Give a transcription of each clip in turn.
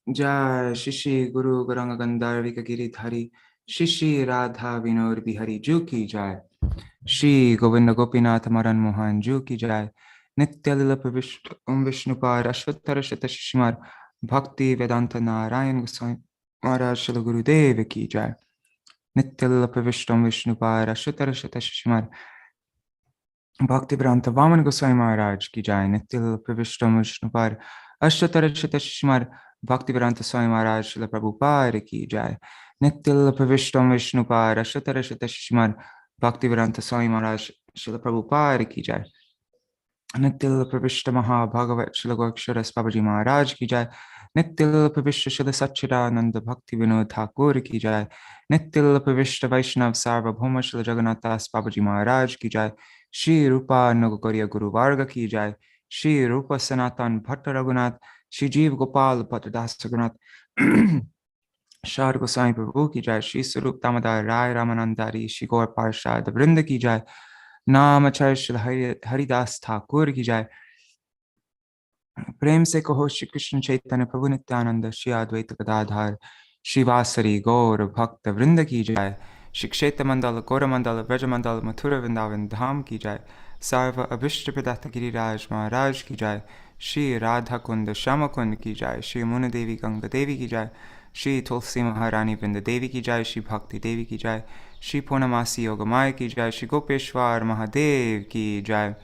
Jai Shishi Guru Garanga Gandharvika Giridhari Shishi Radha Vinod Bihari Ju ki Jai Shri Govinda Gopinath Maran Mohan Ju ki Jai Nitya Lila Vishnupad Ashvatara Shata Shishimar Bhakti Vedanta Narayan Goswami Maharaj Shila Gurudev ki Jai Nitya Lila Vishnupad Ashvatara Shata Shishimar Bhakti Vedanta Vaman Goswami Maharaj ki Jai Nitya Lila Vishnupad Ashvatara Shata Shishimar Bhakti Vedanta Swami Maharaj Srila Prabhupada ki Jai Nitya Pravishtam Vishnupad Ashatara Shata Shishimar Bhakti Vedanta Swami Maharaj Srila Prabhupada ki Jai Nitya Pravishta Maha Bhagavat Srila Goksharas Babaji Maharaj ki Jai Nitya Pravishta Srila Satchidananda Bhakti Vinod Thakur ki Jai Nitya Pravishta Vaishnav Sarvabhauma Srila Jagannath Das Babaji Maharaj ki Jai Shri Rupa Nagakariya Guru Varga ki Jai Shri Rupa Sanatan Bhatta Raghunath Shri Jeev Gopal Bhatta Das Raghunath Shar Goswami Prabhu ki Jai Shri Sarup Damodar Rai Ramanandari Shri Gaur Parshad Vrinda ki Jai Namacharya Shri Haridas Thakur ki Jai Prem se kaho Shri Krishna Chaitanya Prabhu Nityananda Shri Advaita Gadadhar Shri Vasari Gaur Bhakta Vrinda ki Jai Shri Kshetra Mandala Gaura Mandala Vraja Mandala Mathura Vrindavan Dham ki Jai Sarva Abhishta Pradata Giriraj Maharaj ki Jai Shri Radha Kunda Shama Kunda ki Jai Shri Muna Devi Ganga Devi ki Jai Shri Tulsi Maharani Vrinda Devi ki Jai Shri Bhakti Devi ki Jai Shri Purnamasi Yogamaya ki Jai Shri Gopeshwar Mahadev ki Jai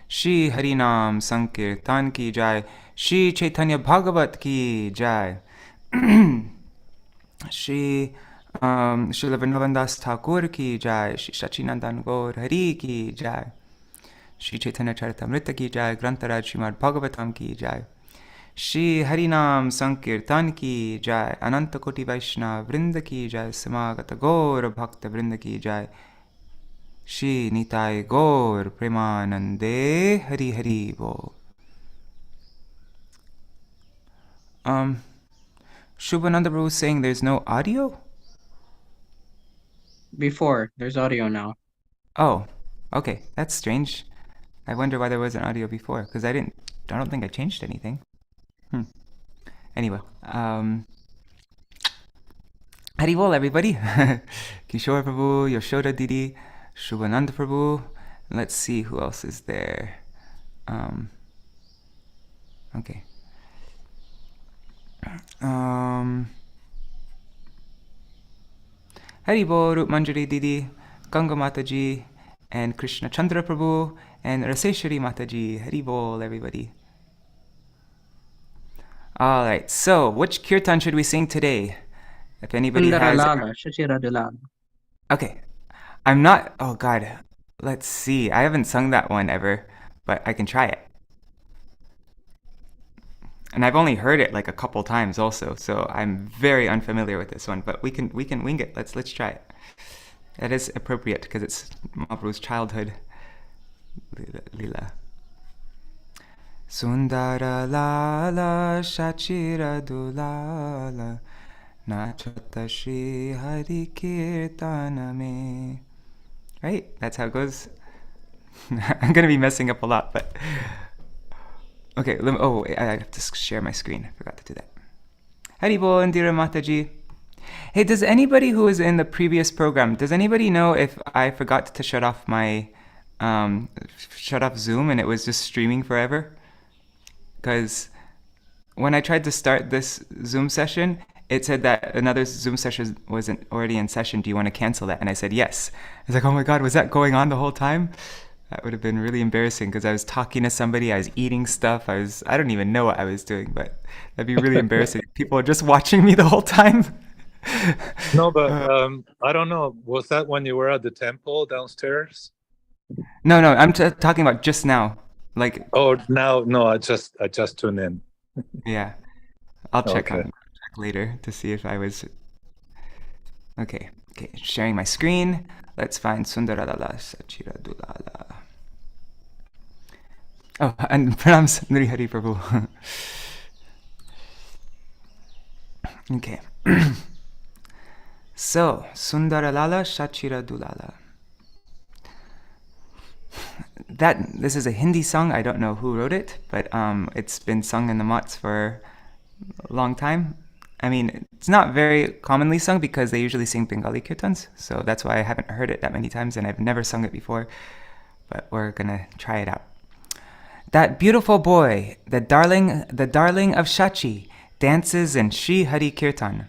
Shri Harinam Sankirtan ki Jai Shri Caitanya-bhāgavata ki Jai Shri Srila Vrindavan Das Thakur ki Jai Shri Sachinandan Gaur Hari ki Jai Shri Chaitanya Charitamrita ki Jai Grantaraj Śrīmad Bhāgavatam ki Jai Shri Harinam Sankirtan ki Jai Ananta Koti Vaishnava Vrinda ki Jai Samagata Gaur Bhakta Vrinda ki Jai Shri Nitai Gaur Premanande Hari Hari Bo. Shubhananda Prabhu was saying there's no audio? Before, there's audio now. Oh, okay, that's strange. I wonder why there wasn't audio before, because I don't think I changed anything. Anyway, Haribol everybody. Kishore Prabhu, Yashoda Didi, Shubhananda Prabhu. Let's see who else is there. Okay. Haribol, Rup Manjari Didi, Ganga Mataji, and Krishna Chandra Prabhu, and Raseshwari Mataji. Haribol everybody. All right, so which kirtan should we sing today? If anybody has... Okay, I'm not... Oh, God. Let's see. I haven't sung that one ever, but I can try it. And I've only heard it like a couple times also, so I'm very unfamiliar with this one, but we can wing it. Let's try it. That is appropriate because it's Mahaprabhu's childhood lila. Sundara lala shachira dulala nachata shri hari kirtana me. Right? That's how it goes. I'm going to be messing up a lot, but... Okay, I have to share my screen. I forgot to do that. Haribol, Indira Mataji. Hey, does anybody who was in the previous program, does anybody know if I forgot to shut off my... shut off Zoom and it was just streaming forever? Because when I tried to start this Zoom session, it said that another Zoom session wasn't already in session. Do you want to cancel that? And I said yes. I was like, oh my God, was that going on the whole time? That would have been really embarrassing because I was talking to somebody, I was eating stuff, I don't even know what I was doing, but that'd be really embarrassing. People are just watching me the whole time. No, but I don't know. Was that when you were at the temple downstairs? No, I'm talking about just now. Like, oh, now, no, I just tuned in. Yeah, I'll check later to see if I was... Okay, sharing my screen. Let's find Sundaralala Sachira Dulala. Oh, and pranams Nri Hari Prabhu. Okay. So, Sundaralala Sachira Dulala. This is a Hindi song. I don't know who wrote it, but it's been sung in the mats for long time. I mean, it's not very commonly sung because they usually sing Bengali kirtans, so that's why I haven't heard it that many times and I've never sung it before, but we're gonna try it out. That beautiful boy, the darling of Śacī, dances in Sri Hari Kirtan.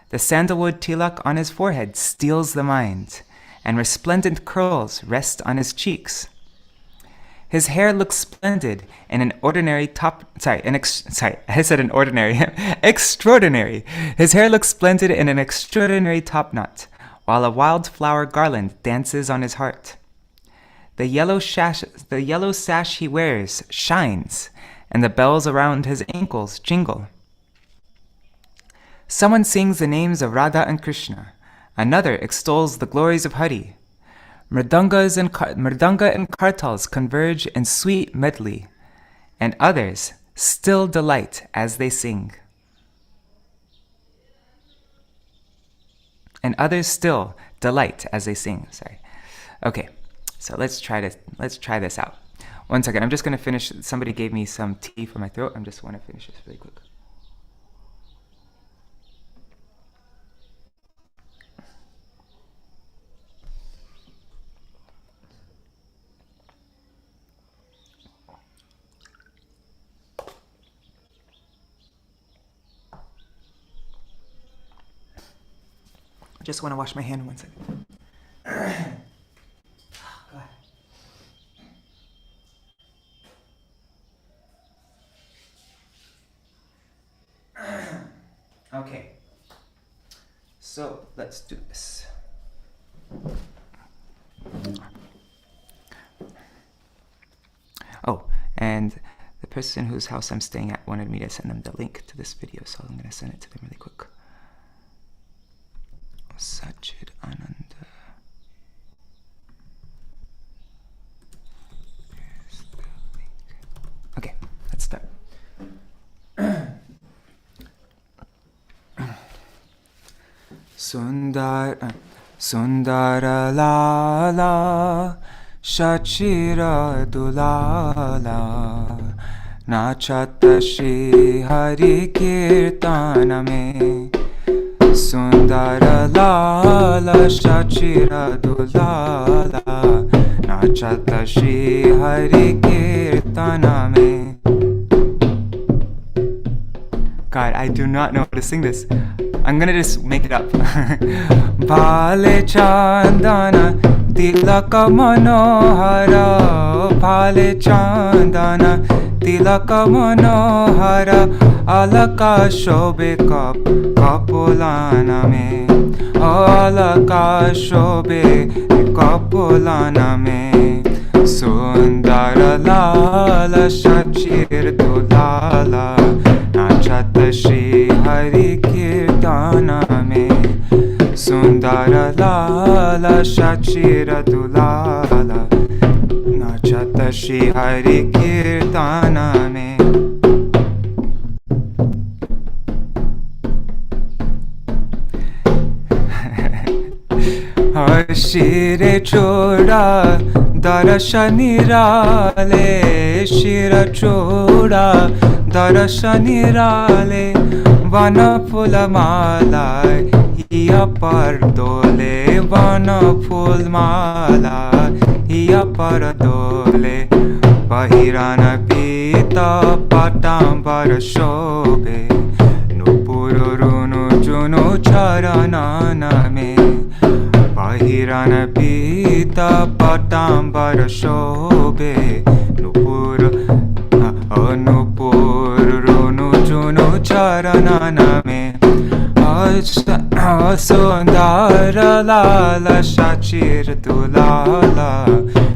The sandalwood tilak on his forehead steals the mind, and resplendent curls rest on his cheeks. His hair looks splendid in an ordinary extraordinary. His hair looks splendid in an extraordinary top knot, while a wildflower garland dances on his heart. The yellow sash he wears shines, and the bells around his ankles jingle. Someone sings the names of Radha and Krishna. Another extols the glories of Hari. Mridanga and kartals converge in sweet medley, and others still delight as they sing. Sorry. Okay, so let's try this out. One second, I'm just gonna finish. Somebody gave me some tea for my throat. I just want to finish this really quick. I just want to wash my hand 1 second. Okay, so let's do this. Oh, and the person whose house I'm staying at wanted me to send them the link to this video, so I'm going to send it to them really quick. Śacī Ananta. Here's the link. Okay, let's start. Sundara lala Śacīra dulala Nachata Shri Hari Kirtana me Sundara lala Śacīra dulala Nachata Shri Hari Kirtana me. God, I do not know how to sing this. I'm gonna just make it up. Bhale chandana tilaka manohara Bhale chandana tilaka manohara Alaka shobe kapulana me Alaka shobe kapulana me Sundara lala Śacīr dulala Nachata Shri Hari Kirtana me Sundara lala Śacīr dulala Nachata Shri Hari Kirtana me. Shire choda darasha nirale Shira choda darasha nirale Vana phula mala hiya pardole Vana phul mala hiya pardole Bahirana pita patambara shobe Nupururunu juno charanana me Bahirana pita patambara shobe Nupurunu juno charanana me Sundara lala Śacīr dulala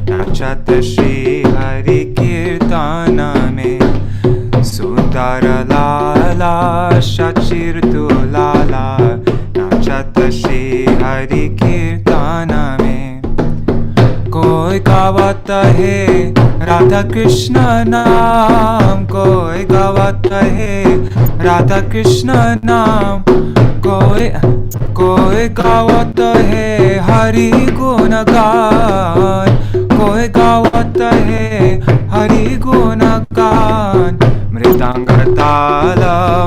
Nachata Shri Hari Kirtana me Sundara lala Śacīr dulala Nachata Shri Hari Kirtana me. Koi gavata hai Radha Krishna naam Koi gavata hai Radha Krishna naam Koi gavata hai Hari gunagan Koi gavata hai Hari gunagan Mridanga tala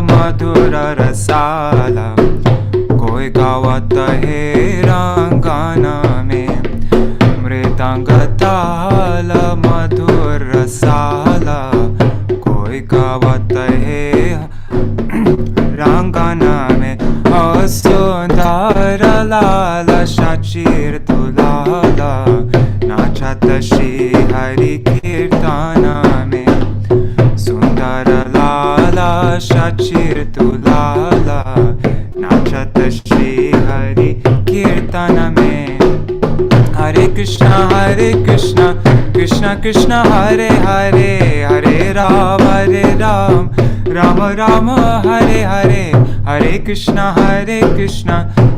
Shachir Tulala Nachata Shri Hari Kirtana Me Sundara Lala Shachir Tulala Nachata Shri Hari Kirtana Me Hare Krishna Krishna Krishna Hare Hare Hare Ram Rama Rama Hare Hare Hare Krishna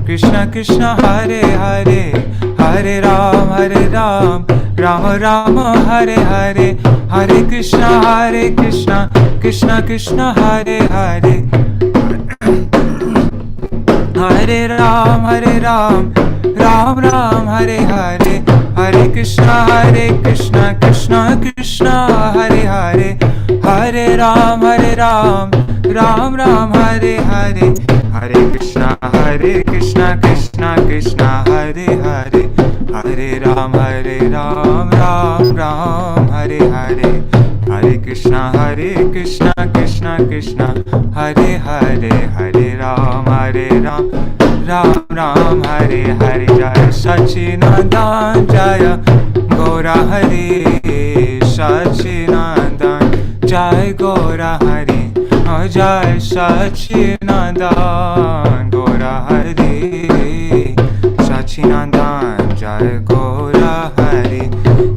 Krishna Krishna Hare Hare Hare Ram Rama Rama Hare Hare Hare Krishna Krishna Krishna Hare Hare Hare Ram Ram Ram Hare Hare Hare Krishna Krishna Krishna Hare Hare Hare Ram Ram Ram Hare Hare Hare Krishna Krishna Krishna Hare Hare Hare Ram Ram Ram Hare Hare Hare Krishna Krishna Krishna Hare Hare Hare Ram Ram Ram Hare Hare Jai Sachinandan Jaya Gaura Hari Sachinandan Jai Gaura Hari Jai Sachinandan Gaura Hari Sachinandan Jai Gaura Hari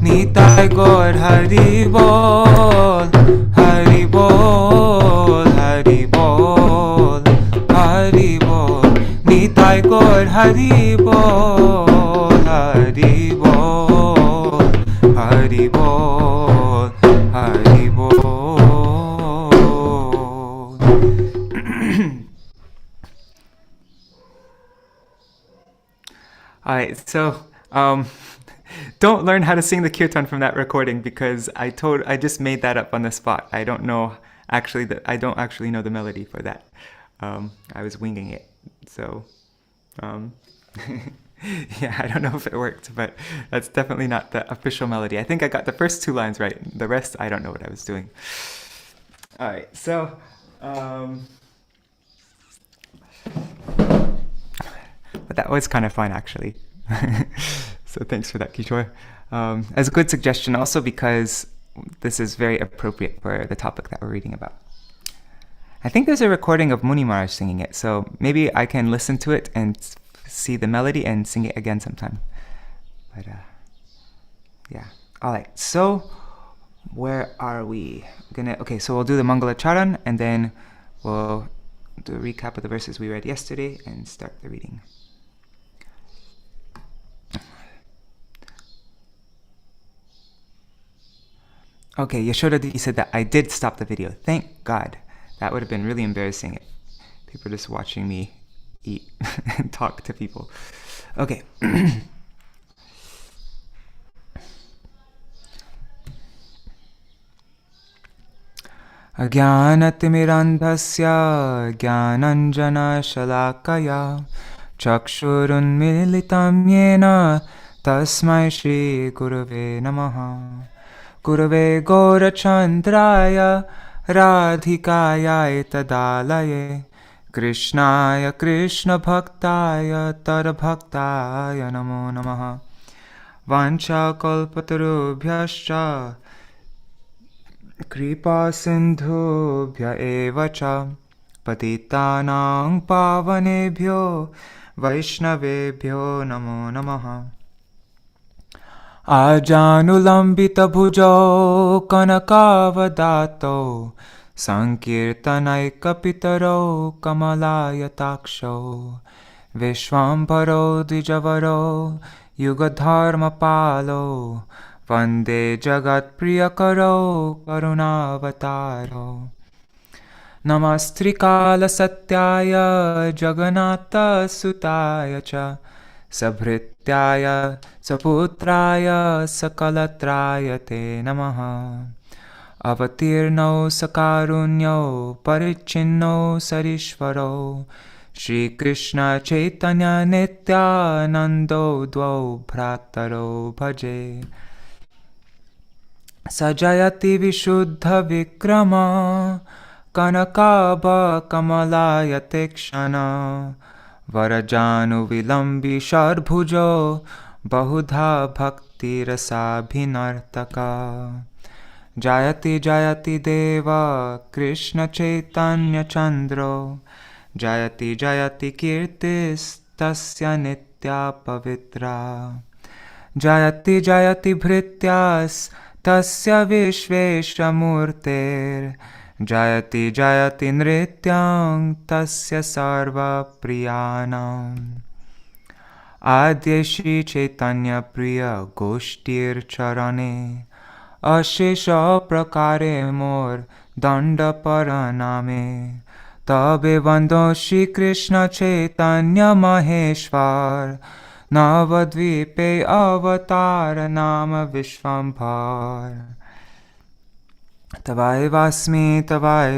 Nitai Gaur Hari Bol Hari Bol Hari Bol Hari Bol Nitai Gaur Hari Bol Hari Bol Hari Bol Hari Bol. All right, so don't learn how to sing the kirtan from that recording because I just made that up on the spot. I don't actually know the melody for that. I was winging it. So yeah, I don't know if it worked, but that's definitely not the official melody. I think I got the first two lines right. The rest, I don't know what I was doing. All right, so but that was kind of fun, actually. So thanks for that, Kishore. As a good suggestion, also because this is very appropriate for the topic that we're reading about. I think there's a recording of Muni Maharaj singing it, so maybe I can listen to it and see the melody and sing it again sometime. But yeah. All right. So where are we? Okay, so we'll do the Mangala Charan and then we'll do a recap of the verses we read yesterday and start the reading. Okay, Yashoda Didi said that I did stop the video. Thank God. That would have been really embarrassing if people are just watching me eat and talk to people. Okay. Ajnanatirandhasya jnananjana shalakaya chakshurunmilitam yena tasmai Shri Gurave Namaha. Gurave Gaurachandraya Radhikaya Tadalaye Krishnaya Krishna Bhaktaya Tadabhaktaya Namo Namaha. Vancha kalpatarubhyascha kripa sindhubhya evacha patitanang pavanebhyo vaishnavebhyo namo namaha. Ajanulambita bhujo kanakavadato sankirtanaikapitaro kamalayataksho Viśvambharo dijavaro yugadharmapalo vande jagat priyakaro karunavataro. Namastrikala satyaya jagannatha sutaya cha sabhrityaya saputraya sakalatraya te namaha. Avatirno sakarunyo parichinno sarishvaro Shri Krishna Chaitanya Nityanando dvau bhrataro bhaje. Sajayati vishuddha vikrama kanakabha kamalayate kshana Varajanu vilambi sharbhujo bahudha bhakti rasabhinartaka. Jayati Jayati Deva Krishna Chaitanya Chandro Jayati Jayati Kirtis Tasya Nitya Pavitra Jayati Jayati Bhrityas Tasya Vishveshamurter Jayati Jayati Nrityam Tasya Sarva Priyanam. Adya Shri Chaitanya Priya Goshtir Charane Ashesha prakare mor danda paraname tabe vando Shri Krishna Chaitanya Maheshwar Navadvipe avatar nama Viśvambhara. Tavai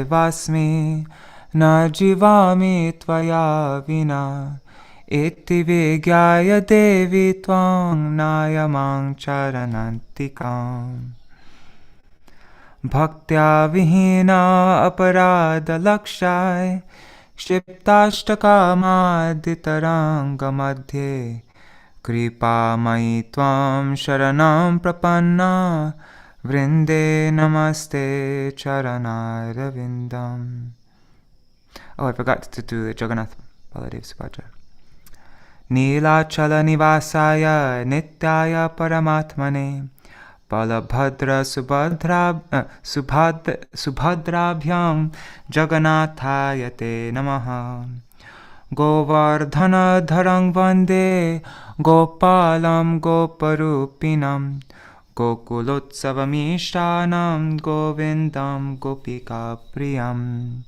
vasmi na jivami tvaya vina iti vigyaya devi tvam nayamang charanantikam. Bhaktya vihina aparada lakshai Shiptashtakamaditaranga madhye Kripa mai tvam sharanam prapanna Vrinde namaste charanarvindam. Oh, I forgot to do the Jagannath Baladev Subhadra. Nilachala nivasaya nityaya paramatmane Balabhadra subhadrabhyam Jagannathaya te namaha. Govardhana dharang vande Gopalam goparupinam Gokulotsavamishtanam Govindam Gopika priyam.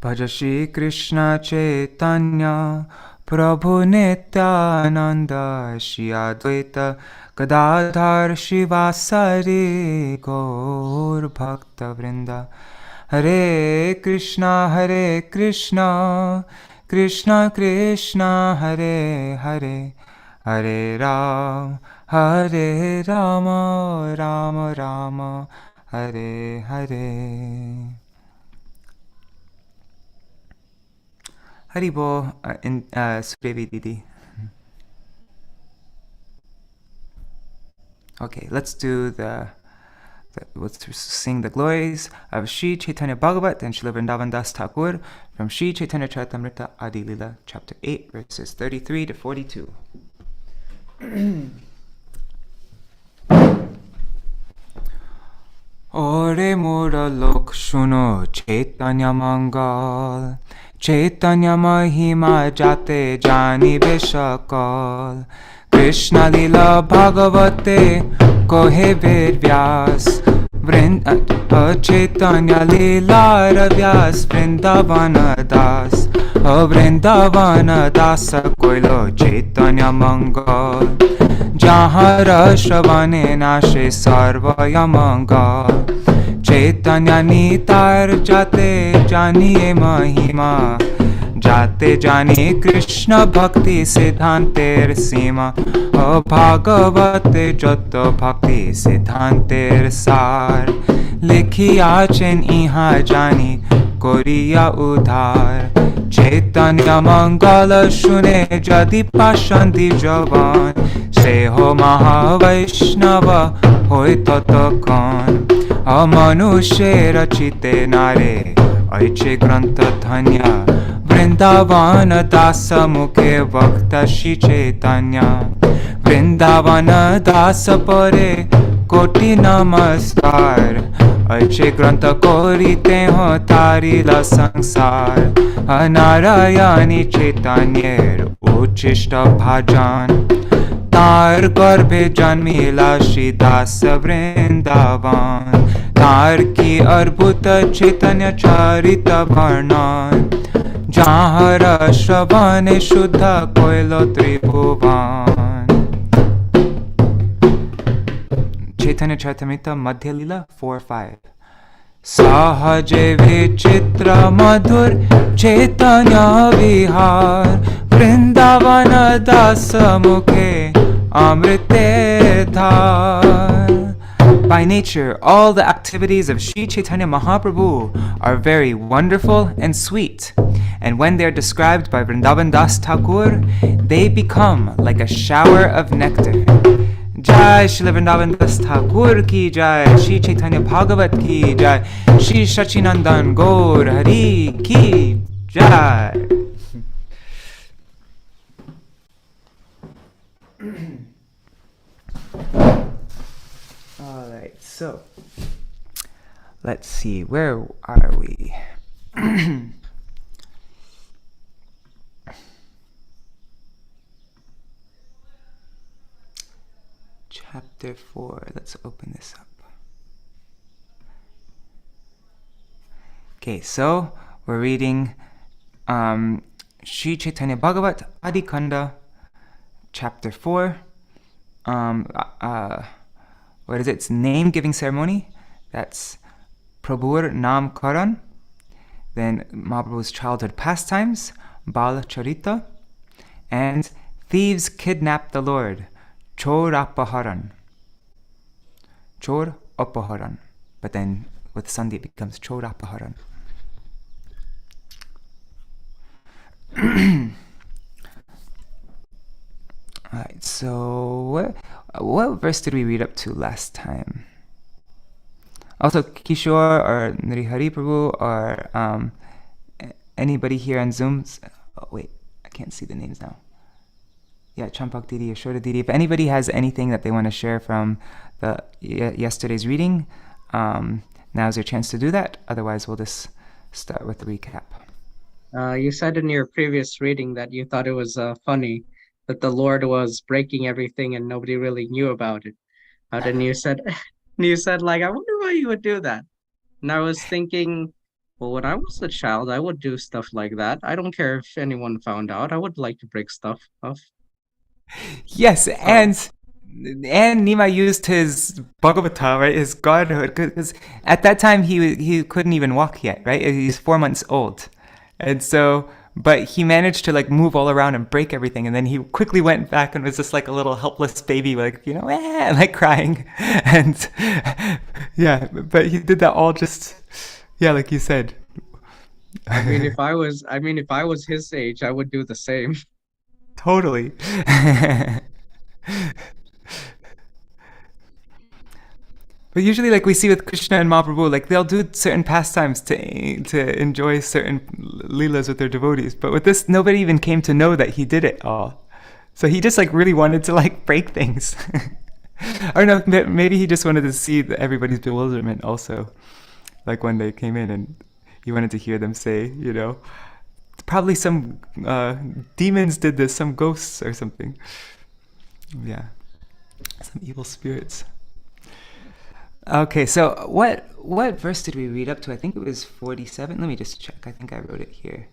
Bhaja Shri Krishna Chaitanya Prabhu Nityananda Shri Advaita Gadadhar Shivasari Gaur Bhakta Vrinda. Hare Krishna Krishna Krishna Hare Hare Hare Ram Rama Rama Hare Hare. Haribo in Sudevi Didi. Okay, let's sing the glories of Sri Caitanya-bhāgavata and Srila Vrindavan Das Thakur from Sri Chaitanya Charitamrita Adi Lila, chapter 8, verses 33 to 42. Ore mura lok shuno Chaitanya mangal Chaitanya mahima jate jani beshakal Krishna lila bhagavate kohe ved vyas Chaitanya lila ravyas vrindavana das vrindavana das koilo Chaitanya mangal Jahara shravane nashe sarvaya mangal Chaitanya nitar jate janiye mahima Jate jani Krishna bhakti siddhanter sima Bhagavate joto bhakti siddhanter sar Likhiya chen iha jani koriya udhar Chaitanya mangala shune jadi pashandi javan Seho mahavaishnava hoy tatakon Amanushe rachite nare aiche grantha dhanya Vrindavana dasa mukhe vakta Shri Chaitanya Vrindavana dasa pare koti namaskar Aiche grantha korite ho tarila sansar Anarayani Chaitanyer uchishta bhajan Tar garbhe janmila Shri Dasa Vrindavan Tar ki arbhuta Chaitanya Charita Varnan Jahara Shravane Shuddha Koilo Tribhuvan. Chaitanya Charitamrita Madhya Lila 4-5. Sahaje vichitra madhur Chaitanya vihar Vrindavana dasa mukhe amrite dhar By nature, all the activities of Sri Chaitanya Mahaprabhu are very wonderful and sweet. And when they are described by Vrindavan Das Thakur, they become like a shower of nectar. Jai Shri Vrindavan Das Thakur ki jai, Sri Caitanya-bhāgavata ki jai, Sri Sacī Gaur Hari ki jai. All right, so let's see, where are we? Chapter 4, let's open this up. Okay, so we're reading Sri Caitanya-bhāgavata, Ādi-khaṇḍa, Chapter 4. What is it? It's name-giving ceremony. That's Prabhur Nam Karan. Then Mahaprabhu's childhood pastimes, Bal Charita. And Thieves Kidnap the Lord, Chor Apaharan. Chor Apaharan. But then with Sandhi it becomes Chor Apaharan. Alright, so what verse did we read up to last time? Also, Kishore or Nrihari Prabhu or anybody here on Zoom? Oh, wait, I can't see the names now. Yeah, Champak Didi, Ashura Didi. If anybody has anything that they want to share from the yesterday's reading, now's your chance to do that. Otherwise, we'll just start with the recap. You said in your previous reading that you thought it was funny that the Lord was breaking everything and nobody really knew about it. Then you said, like, I wonder why you would do that. And I was thinking, well, when I was a child, I would do stuff like that. I don't care if anyone found out. I would like to break stuff off. Yes, and Nimāi used his Bhagavata, right, his godhood, because at that time he couldn't even walk yet, right? He's 4 months old, and so, but he managed to like move all around and break everything, and then he quickly went back and was just like a little helpless baby, like, you know, like crying, and yeah, but he did that all just, yeah, like you said. I mean, if I was his age, I would do the same. Totally. But usually, like we see with Krishna and Mahaprabhu, like they'll do certain pastimes to enjoy certain leelas with their devotees. But with this, nobody even came to know that he did it all. So he just like really wanted to like break things. Or no, maybe he just wanted to see everybody's bewilderment also. Like when they came in and he wanted to hear them say, you know, probably some demons did this, some ghosts or something. Yeah, some evil spirits. Okay, so what verse did we read up to? I think it was 47. Let me just check. I think I wrote it here.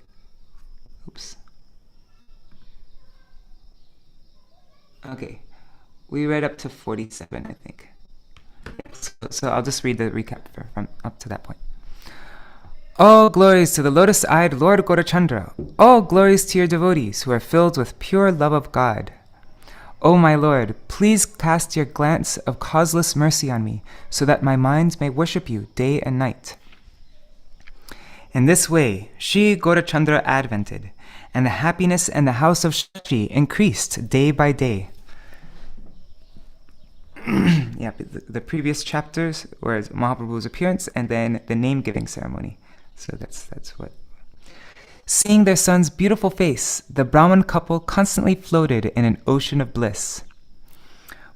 Oops. Okay, we read up to 47, I think. So I'll just read the recap from up to that point. All glories to the lotus-eyed Lord Gaurachandra. All glories to your devotees who are filled with pure love of God. O my Lord, please cast your glance of causeless mercy on me, so that my mind may worship you day and night. In this way, Sri Gaurachandra advented, and the happiness in the house of Śacī increased day by day. Yeah, the previous chapters were Mahaprabhu's appearance and then the name-giving ceremony. So that's what. Seeing their son's beautiful face, the Brahman couple constantly floated in an ocean of bliss.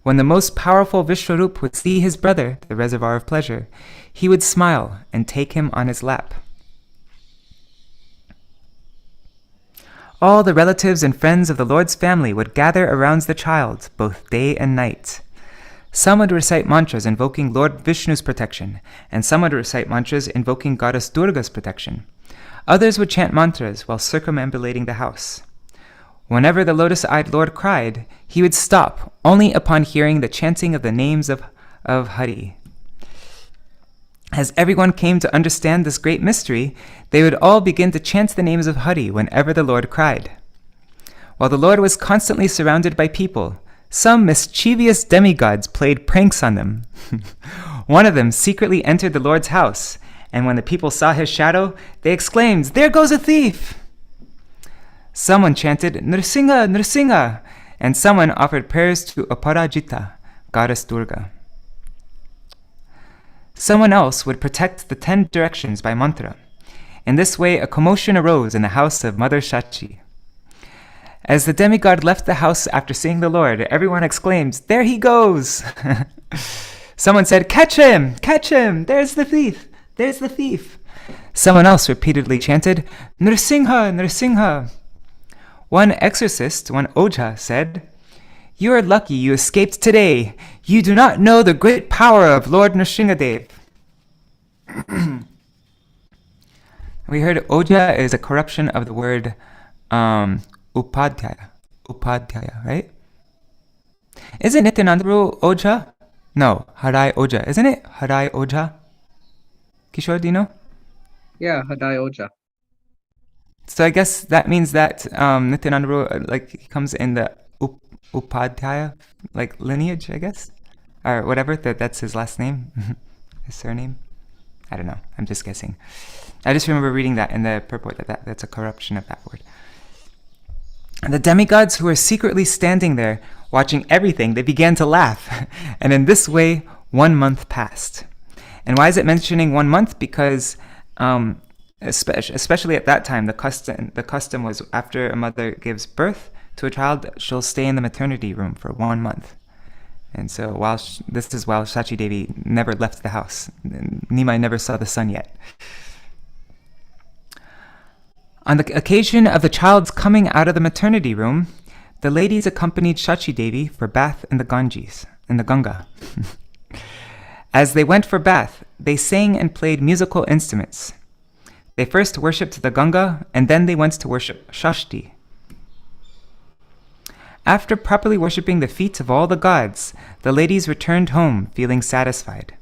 When the most powerful Vishwarup would see his brother, the reservoir of pleasure, he would smile and take him on his lap. All the relatives and friends of the Lord's family would gather around the child, both day and night. Some would recite mantras invoking Lord Vishnu's protection, and some would recite mantras invoking Goddess Durga's protection. Others would chant mantras while circumambulating the house. Whenever the lotus-eyed Lord cried, he would stop only upon hearing the chanting of the names of Hari. As everyone came to understand this great mystery, they would all begin to chant the names of Hari whenever the Lord cried. While the Lord was constantly surrounded by people, some mischievous demigods played pranks on them. One of them secretly entered the Lord's house, and when the people saw his shadow, they exclaimed, "There goes a thief!" Someone chanted, "Nrsimha, Nrsimha," and someone offered prayers to Aparajita, goddess Durga. Someone else would protect the 10 directions by mantra. In this way, a commotion arose in the house of Mother Śacī. As the demigod left the house after seeing the Lord, everyone exclaimed, "There he goes!" Someone said, "Catch him! Catch him! There's the thief! There's the thief!" Someone else repeatedly chanted, "Nrsimha, Nrsimha." One exorcist, one Ojha, said, "You are lucky you escaped today. You do not know the great power of Lord Nrsimhadev." We heard Ojha is a corruption of the word upadhyaya, right? Isn't Nityananda Ojha? No, Harai Ojha. Isn't it Harai Ojha? Kishore, do you know? Yeah, Hadai Oja. So I guess that means that Nityananda he comes in the Upadhyaya lineage, I guess, or whatever. That's his last name, his surname. I don't know. I'm just guessing. I just remember reading that in the purport that's a corruption of that word. And the demigods who were secretly standing there watching everything, they began to laugh, and in this way 1 month passed. And why is it mentioning 1 month? Because especially at that time, the custom was after a mother gives birth to a child, she'll stay in the maternity room for 1 month. And so this is while Śacī Devi never left the house. Nimai never saw the sun yet. On the occasion of the child's coming out of the maternity room, the ladies accompanied Śacī Devi for bath in the Ganga. As they went for bath, they sang and played musical instruments. They first worshipped the Ganga, and then they went to worship Shashti. After properly worshipping the feet of all the gods, the ladies returned home feeling satisfied.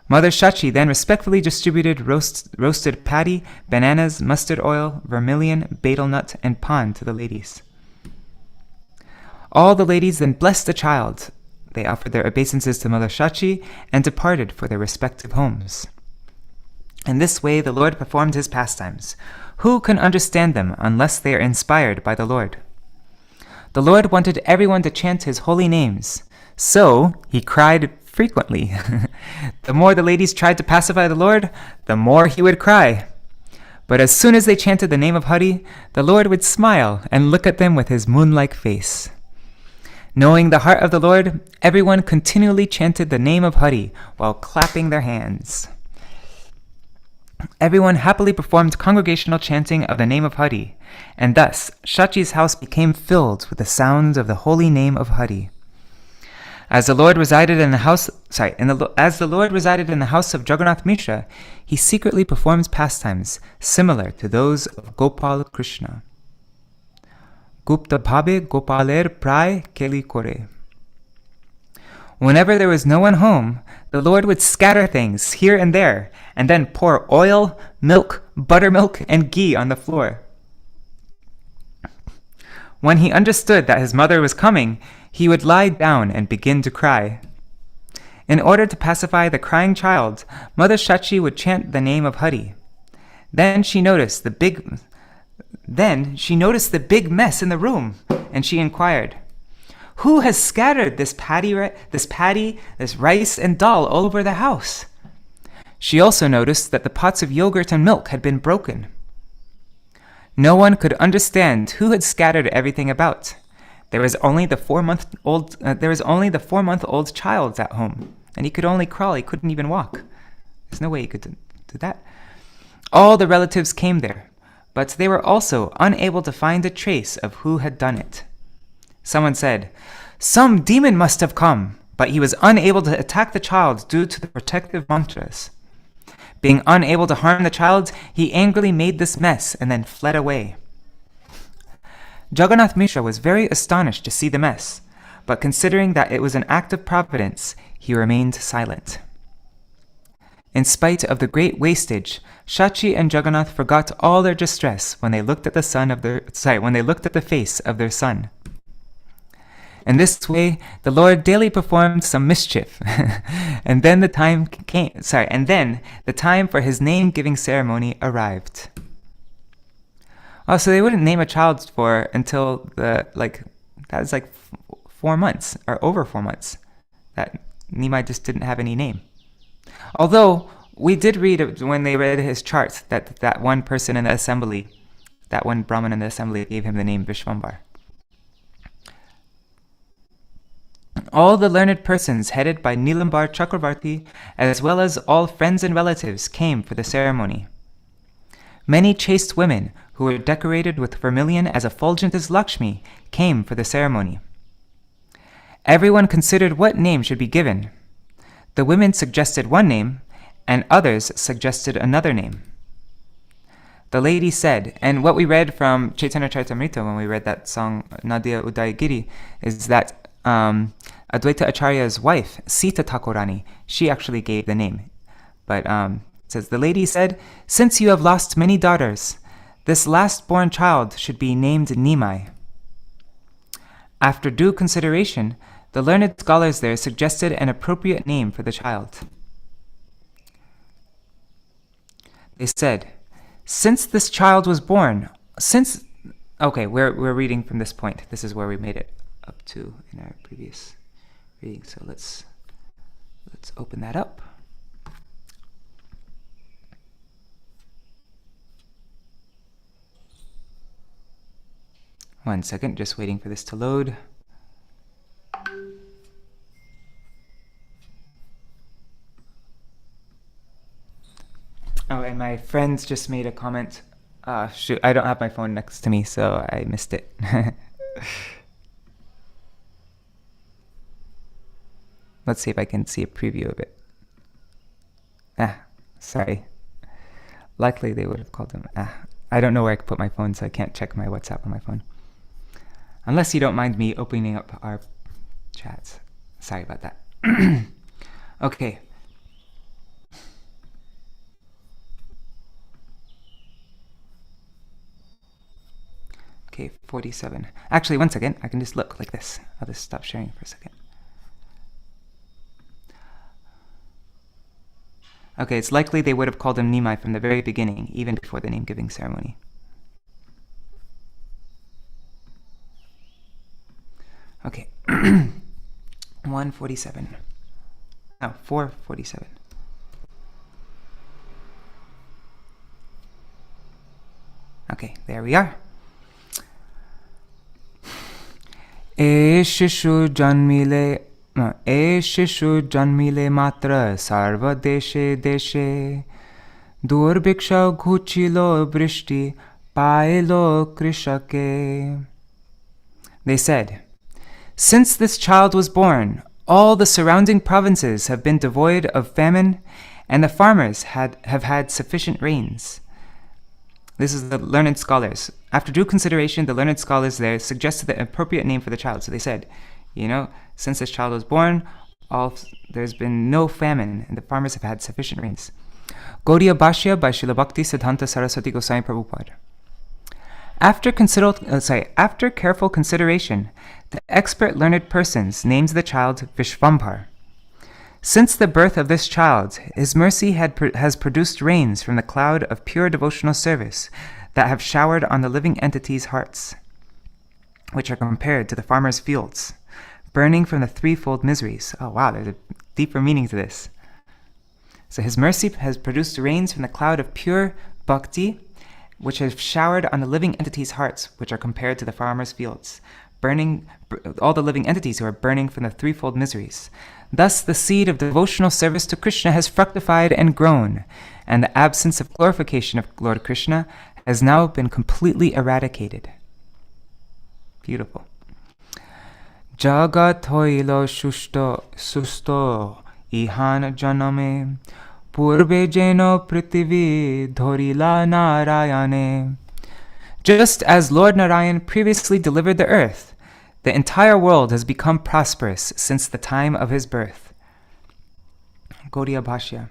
Mother Śacī then respectfully distributed roasted paddy, bananas, mustard oil, vermilion, betel nut, and pan to the ladies. All the ladies then blessed the child. They offered their obeisances to Mother Śacī and departed for their respective homes. In this way, the Lord performed his pastimes. Who can understand them unless they are inspired by the Lord? The Lord wanted everyone to chant his holy names, so he cried frequently. The more the ladies tried to pacify the Lord, the more he would cry. But as soon as they chanted the name of Hari, the Lord would smile and look at them with his moon-like face. Knowing the heart of the Lord, everyone continually chanted the name of Hari while clapping their hands. Everyone happily performed congregational chanting of the name of Hari, and thus Śacī's house became filled with the sounds of the holy name of Hari. As the Lord resided in the house of Jagannath Mishra, he secretly performs pastimes similar to those of Gopal Krishna. Gupta bhabe Gopaler pray keli kore. Whenever there was no one home, the Lord would scatter things here and there, and then pour oil, milk, buttermilk, and ghee on the floor. When he understood that his mother was coming, he would lie down and begin to cry. In order to pacify the crying child, Mother Śacī would chant the name of Hari. Then she noticed the big mess in the room, and she inquired, "Who has scattered this paddy, this rice, and dal all over the house?" She also noticed that the pots of yogurt and milk had been broken. No one could understand who had scattered everything about. There was only the 4-month-old child at home, and he could only crawl. He couldn't even walk. There's no way he could do that. All the relatives came there, but they were also unable to find a trace of who had done it. Someone said, "Some demon must have come," but he was unable to attack the child due to the protective mantras. Being unable to harm the child, he angrily made this mess and then fled away. Jagannath Mishra was very astonished to see the mess, but considering that it was an act of providence, he remained silent. In spite of the great wastage, Śacī and Jagannath forgot all their distress when they looked at the face of their son. In this way, the Lord daily performed some mischief, and then the time for his name-giving ceremony arrived. Oh, so they wouldn't name a child until that was 4 months, or over 4 months, that Nimai just didn't have any name. Although, we did read when they read his chart that one person in the assembly, that one brahman in the assembly gave him the name Viśvambhara. All the learned persons headed by Nilambar Chakravarti, as well as all friends and relatives, came for the ceremony. Many chaste women, who were decorated with vermilion as effulgent as Lakshmi, came for the ceremony. Everyone considered what name should be given. The women suggested one name, and others suggested another name. The lady said, and what we read from Chaitanya Charitamrita when we read that song Nadia Udayagiri, is that Advaita Acharya's wife, Sita Thakurani, she actually gave the name. But it says, the lady said, "Since you have lost many daughters, this last-born child should be named Nimai." After due consideration, the learned scholars there suggested an appropriate name for the child. They said, since this child was born, we're reading from this point. This is where we made it up to in our previous reading. So let's open that up. One second, just waiting for this to load. Oh, and my friends just made a comment. Shoot, I don't have my phone next to me, so I missed it. Let's see if I can see a preview of it. Sorry. Likely they would have called him. I don't know where I could put my phone, so I can't check my WhatsApp on my phone. Unless you don't mind me opening up our chats. Sorry about that. Okay. Okay, 47. Actually, one second. I can just look like this. I'll just stop sharing for a second. Okay, it's likely they would have called him Nimai from the very beginning, even before the name-giving ceremony. Okay. 147. No, 447. Okay, there we are. E shishu janmile matra sarva deshe deshe durbiksha ghuchilo brishti pailo krishake. They said, since this child was born, all the surrounding provinces have been devoid of famine, and the farmers have had sufficient rains. This is the learned scholars. After due consideration, the learned scholars there suggested the appropriate name for the child. So they said, since this child was born, there's been no famine, and the farmers have had sufficient rains. Gaudiya Bhashya by Srila Bhakti Siddhanta Saraswati Goswami Prabhupada. After careful consideration, the expert learned persons named the child Viśvambhara. Since the birth of this child, his mercy has produced rains from the cloud of pure devotional service that have showered on the living entities' hearts, which are compared to the farmer's fields, burning from the threefold miseries. Oh wow, there's a deeper meaning to this. So his mercy has produced rains from the cloud of pure bhakti, which have showered on the living entities' hearts, which are compared to the farmer's fields, burning all the living entities who are burning from the threefold miseries. Thus, the seed of devotional service to Krishna has fructified and grown, and the absence of glorification of Lord Krishna has now been completely eradicated. Beautiful. Jagat hoilo susto ihan janame purve jeno prithvi dhorila narayane. Just as Lord Narayan previously delivered the earth, the entire world has become prosperous since the time of his birth. Gaudiya Bhashya.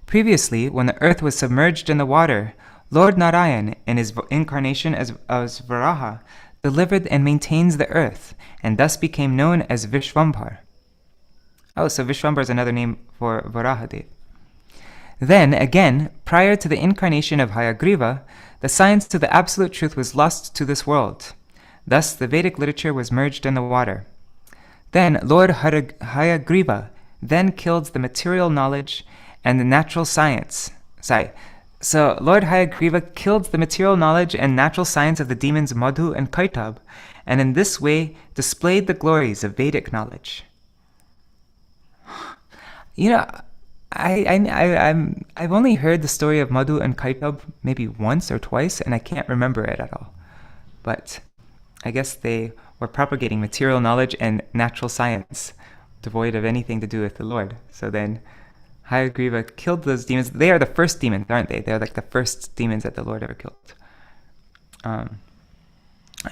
Previously, when the earth was submerged in the water, Lord Narayan, in his incarnation as Varaha, delivered and maintains the earth, and thus became known as Viśvambhara. Oh, so Viśvambhara is another name for Varahadev. Then, again, prior to the incarnation of Hayagriva, the science to the absolute truth was lost to this world. Thus, the Vedic literature was merged in the water. Then, Lord Hayagriva then killed the material knowledge and the natural science. So Lord Hayagriva killed the material knowledge and natural science of the demons Madhu and Kaitab, and in this way displayed the glories of Vedic knowledge. You know, I've only heard the story of Madhu and Kaitab maybe once or twice, and I can't remember it at all. But I guess they were propagating material knowledge and natural science, devoid of anything to do with the Lord. So then Hayagriva killed those demons. They are the first demons, aren't they? They're like the first demons that the Lord ever killed.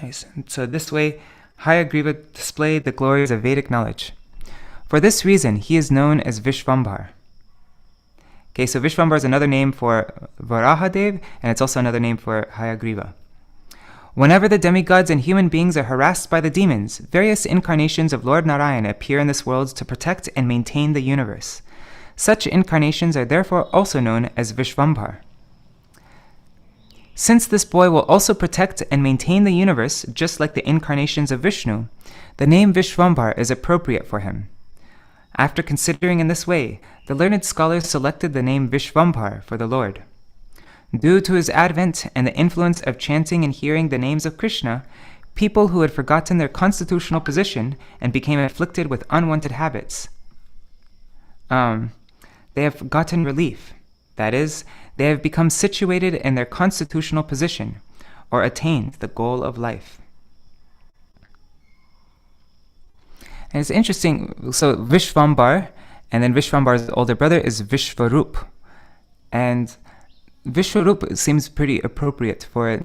Nice. So this way, Hayagriva displayed the glories of Vedic knowledge. For this reason, he is known as Viśvambhara. Okay, so Viśvambhara is another name for Varahadev, and it's also another name for Hayagriva. Whenever the demigods and human beings are harassed by the demons, various incarnations of Lord Narayana appear in this world to protect and maintain the universe. Such incarnations are therefore also known as Viśvambhara. Since this boy will also protect and maintain the universe, just like the incarnations of Vishnu, the name Viśvambhara is appropriate for him. After considering in this way, the learned scholars selected the name Viśvambhara for the Lord. Due to his advent and the influence of chanting and hearing the names of Krishna, people who had forgotten their constitutional position and became afflicted with unwanted habits, they have gotten relief. That is, they have become situated in their constitutional position, or attained the goal of life. And it's interesting, so Viśvambhara, and then Viśvambhara's older brother is Viśvarup. And Viśvarup seems pretty appropriate for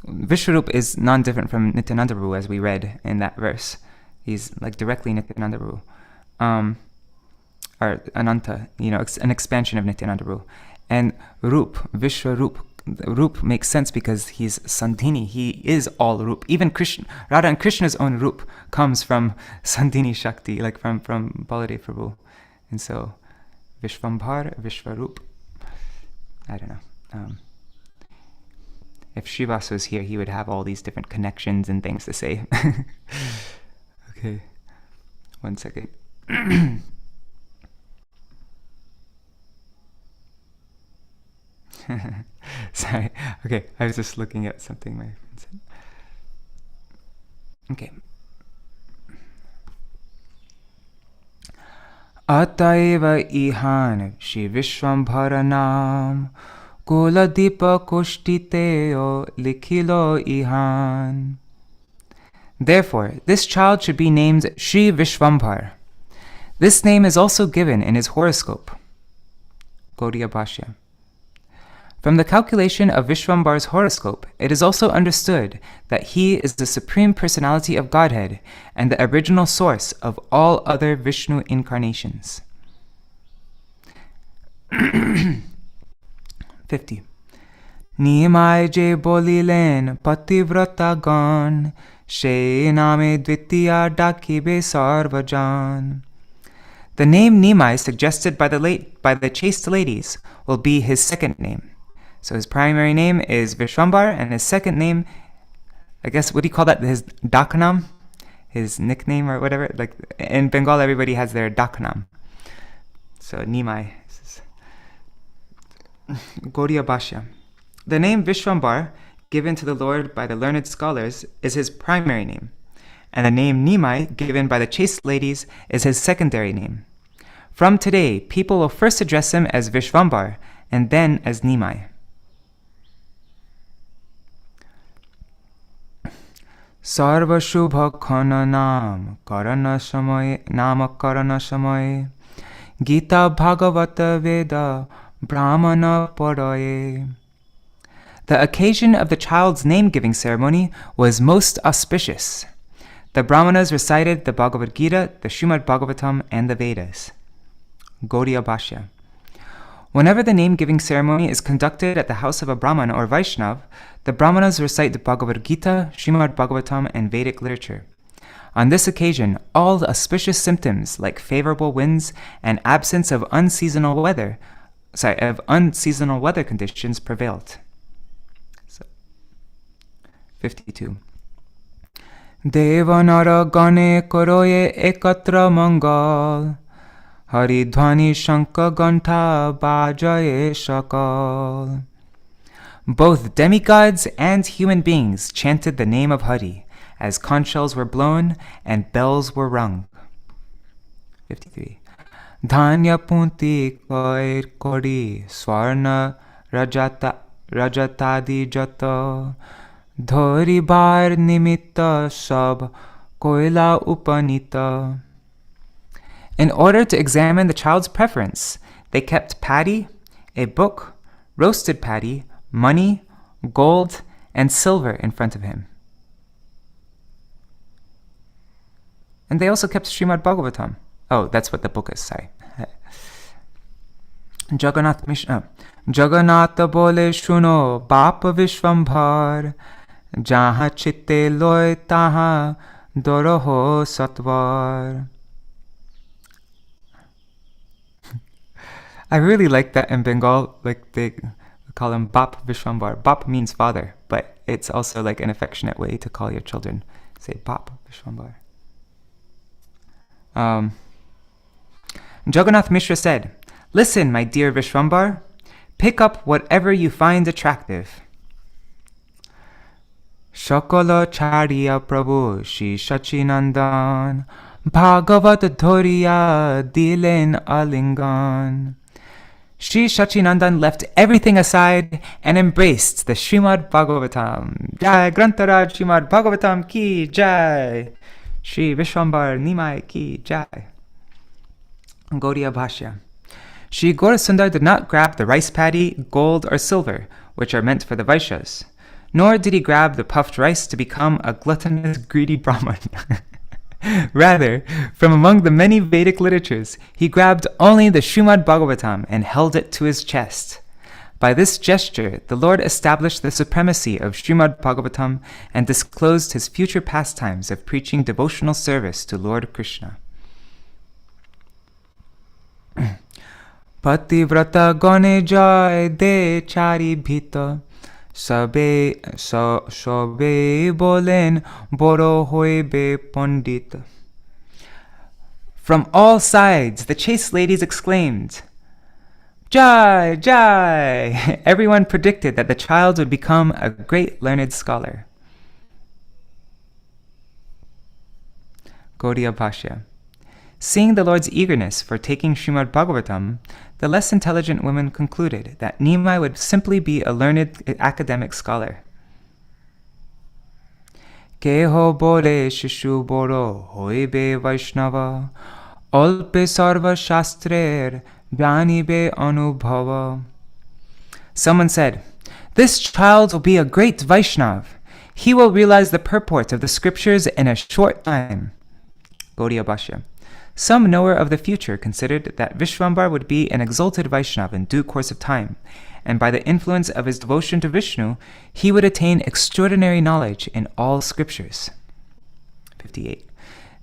Viśvarup is non-different from Nityananda Prabhu, as we read in that verse. He's like directly Nityananda Prabhu. Or Ananta, an expansion of Nityananda Prabhu. And Rup, Viśvarup, Rup makes sense because he's Sandhini. He is all Rup. Even Krishna, Radha and Krishna's own Rup comes from Sandhini Shakti, like from Baladev Prabhu. And so Viśvambhara, Viśvarup, I don't know. If Srivas was here, he would have all these different connections and things to say. Okay, 1 second. Sorry. Okay, I was just looking at something my friend said. Okay. Ataiva ihan Shri Viśvambhara nam Kuladipa Kushtiteo Likhilo ihan. Therefore, this child should be named Shri Viśvambhara. This name is also given in his horoscope. Gaudiya Bhashya. From the calculation of Viśvambhara's horoscope, it is also understood that he is the Supreme Personality of Godhead and the original source of all other Vishnu incarnations. 50. Nimāi je bolilen pativrata gan, she name dvitiya dakibe sarvajan. The name Nimāi suggested by the chaste ladies will be his second name. So his primary name is Viśvambhara, and his second name, I guess, what do you call that? His Daknam? His nickname or whatever? Like in Bengal, everybody has their Daknam. So Nimāi. Gaudiya Bhashya. The name Viśvambhara, given to the Lord by the learned scholars, is his primary name, and the name Nimāi, given by the chaste ladies, is his secondary name. From today, people will first address him as Viśvambhara, and then as Nimāi. Sarva Shubha Khana Nam Karana Samay Nama Karana Samay Gita Bhagavata Veda Brāhmaṇa Padaye. The occasion of the child's name-giving ceremony was most auspicious. The brāhmaṇas recited the Bhagavad-gītā, the Śrīmad Bhāgavatam, and the Vedas. Gaudiya Bhashya. Whenever the name-giving ceremony is conducted at the house of a Brahman or Vaishnav, the Brahmanas recite the Bhagavad-gītā, Śrīmad Bhāgavatam, and Vedic literature. On this occasion, all the auspicious symptoms like favorable winds and absence of unseasonal weather conditions prevailed. 52. Devanara gane koroye ekatra mangal, Haridhvani shanka gantha bajaye shakal. Both demigods and human beings chanted the name of Hari as conch shells were blown and bells were rung. 53. Dhanya punti koir kori swarna rajatadi jata dhori bar nimitta sab koila upanita. In order to examine the child's preference, they kept paddy, a book, roasted paddy, money, gold, and silver in front of him. And they also kept Śrīmad Bhāgavatam. Oh, that's what the book is, sorry. Jagannath bole shuno bapa Viśvambhara, jaha chitte loy taha doroho satvar. I really like that in Bengal, like they call him Bap Viśvambhara. Bap means father, but it's also like an affectionate way to call your children. Say Bap Viśvambhara. Jagannath Mishra said, "Listen, my dear Viśvambhara, pick up whatever you find attractive." Shakala chariya prabhu Shri Śacī Nandan, Bhagavat dhoriya dilen alingan. Shri Śacī Nandan left everything aside and embraced the Śrīmad Bhāgavatam. Jai Grantaraj Śrīmad Bhāgavatam ki jai. Shri Viśvambhara Nimāi ki jai. Gaudiya Bhashya. Shri Gaurasundar did not grab the rice paddy, gold, or silver, which are meant for the Vaishyas, nor did he grab the puffed rice to become a gluttonous, greedy Brahman. Rather, from among the many Vedic literatures, he grabbed only the Śrīmad Bhāgavatam and held it to his chest. By this gesture, the Lord established the supremacy of Śrīmad Bhāgavatam and disclosed his future pastimes of preaching devotional service to Lord Krishna. Pativrata gane jai de chari bhita, Sabe bolen boro hoibe pandita. From all sides, the chaste ladies exclaimed, "Jai, Jai!" Everyone predicted that the child would become a great learned scholar. Gaudiya Bhashya. Seeing the Lord's eagerness for taking Śrīmad Bhāgavatam, the less intelligent women concluded that Nimai would simply be a learned academic scholar. Keho bole shishu boro hoibe Vaishnava, olpe sarva shastrer janibe anubhava. Someone said, "This child will be a great Vaishnav. He will realize the purport of the scriptures in a short time." Gaudiya Bhashya. Some knower of the future considered that Viśvambhara would be an exalted Vaishnav in due course of time, and by the influence of his devotion to Vishnu, he would attain extraordinary knowledge in all scriptures. 58.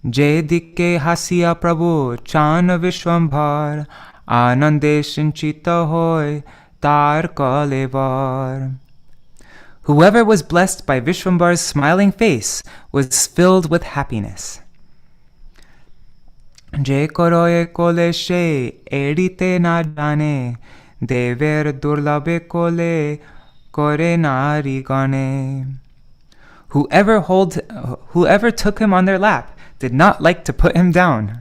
Je dikke hasiya prabhu chan Viśvambhara, anande sinchita hoy tar kalevar. Whoever was blessed by Viśvambhara's smiling face was filled with happiness. Je koroye kole she edite na jane, dever durlabe kole kore nari gane. Whoever took him on their lap did not like to put him down.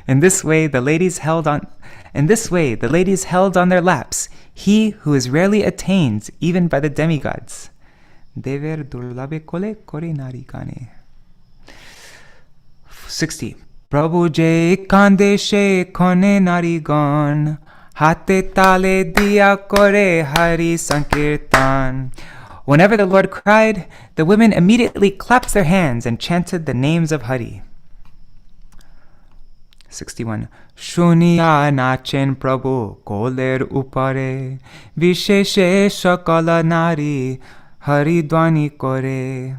In this way the ladies held on their laps he who is rarely attained even by the demigods. Dever durlabe kole kore nari gane. 60. Prabhu je kande she kone narigan, hate tale diya kore hari sankirtan. Whenever the Lord cried, the women immediately clapped their hands and chanted the names of Hari. 61. Shuniya nachen prabhu koler upare, visheshe shakala nari haridwani kore.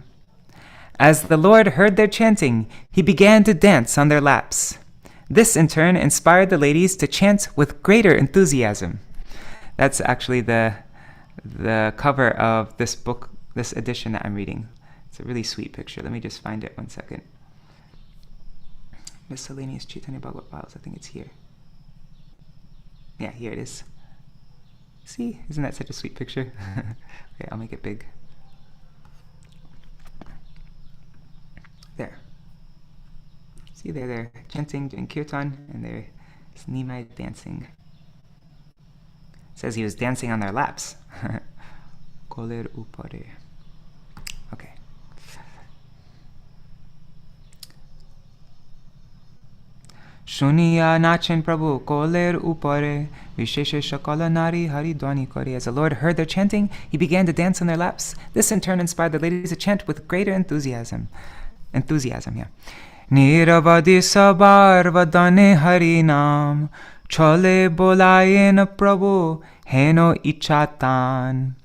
As the Lord heard their chanting, he began to dance on their laps. This in turn inspired the ladies to chant with greater enthusiasm. That's actually the cover of this book, this edition that I'm reading. It's a really sweet picture. Let me just find it 1 second. Miscellaneous Caitanya-bhāgavata files. I think it's here. Yeah, here it is. See, isn't that such a sweet picture? Okay, I'll make it big. There. See, they're chanting, doing kirtan, and there's Nimāi dancing. It says he was dancing on their laps. Koler upare. Okay. Shuniya nachen prabhu koler upare, visheshe shakala nari haridwani kore. As the Lord heard their chanting, he began to dance on their laps. This in turn inspired the ladies to chant with greater enthusiasm. Niravadi sabar vadane hari nam, chole bolayen prabhu heno ichatan.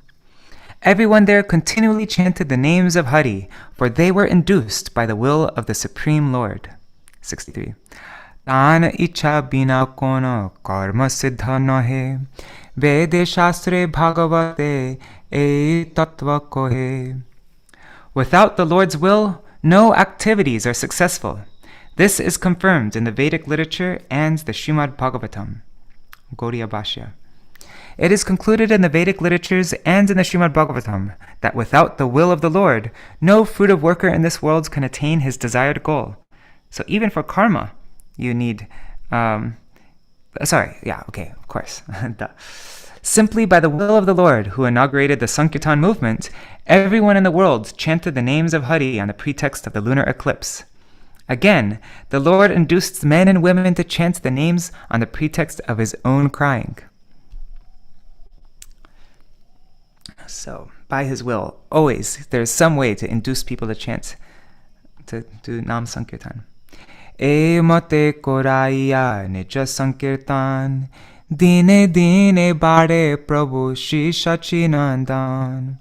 Everyone there continually chanted the names of Hari, for they were induced by the will of the Supreme Lord. 63. Tan icha bina kono karma siddha nahe, Vede shastre bhagavate e tattva kohe. Without the Lord's will, no activities are successful. This is confirmed in the Vedic literature and the Śrīmad Bhāgavatam. Gaudiya Bhashya. It is concluded in the Vedic literatures and in the Śrīmad Bhāgavatam that without the will of the Lord, no fruitive worker in this world can attain his desired goal. So even for karma, you need... of course. Simply by the will of the Lord, who inaugurated the Sankirtan movement, everyone in the world chanted the names of Hari on the pretext of the lunar eclipse. Again, the Lord induced men and women to chant the names on the pretext of his own crying. So, by his will, always there is some way to induce people to chant, to do Nam Sankirtan. E mate koraiya nija Sankirtan, dine dine bade Prabhu Shri Śacī.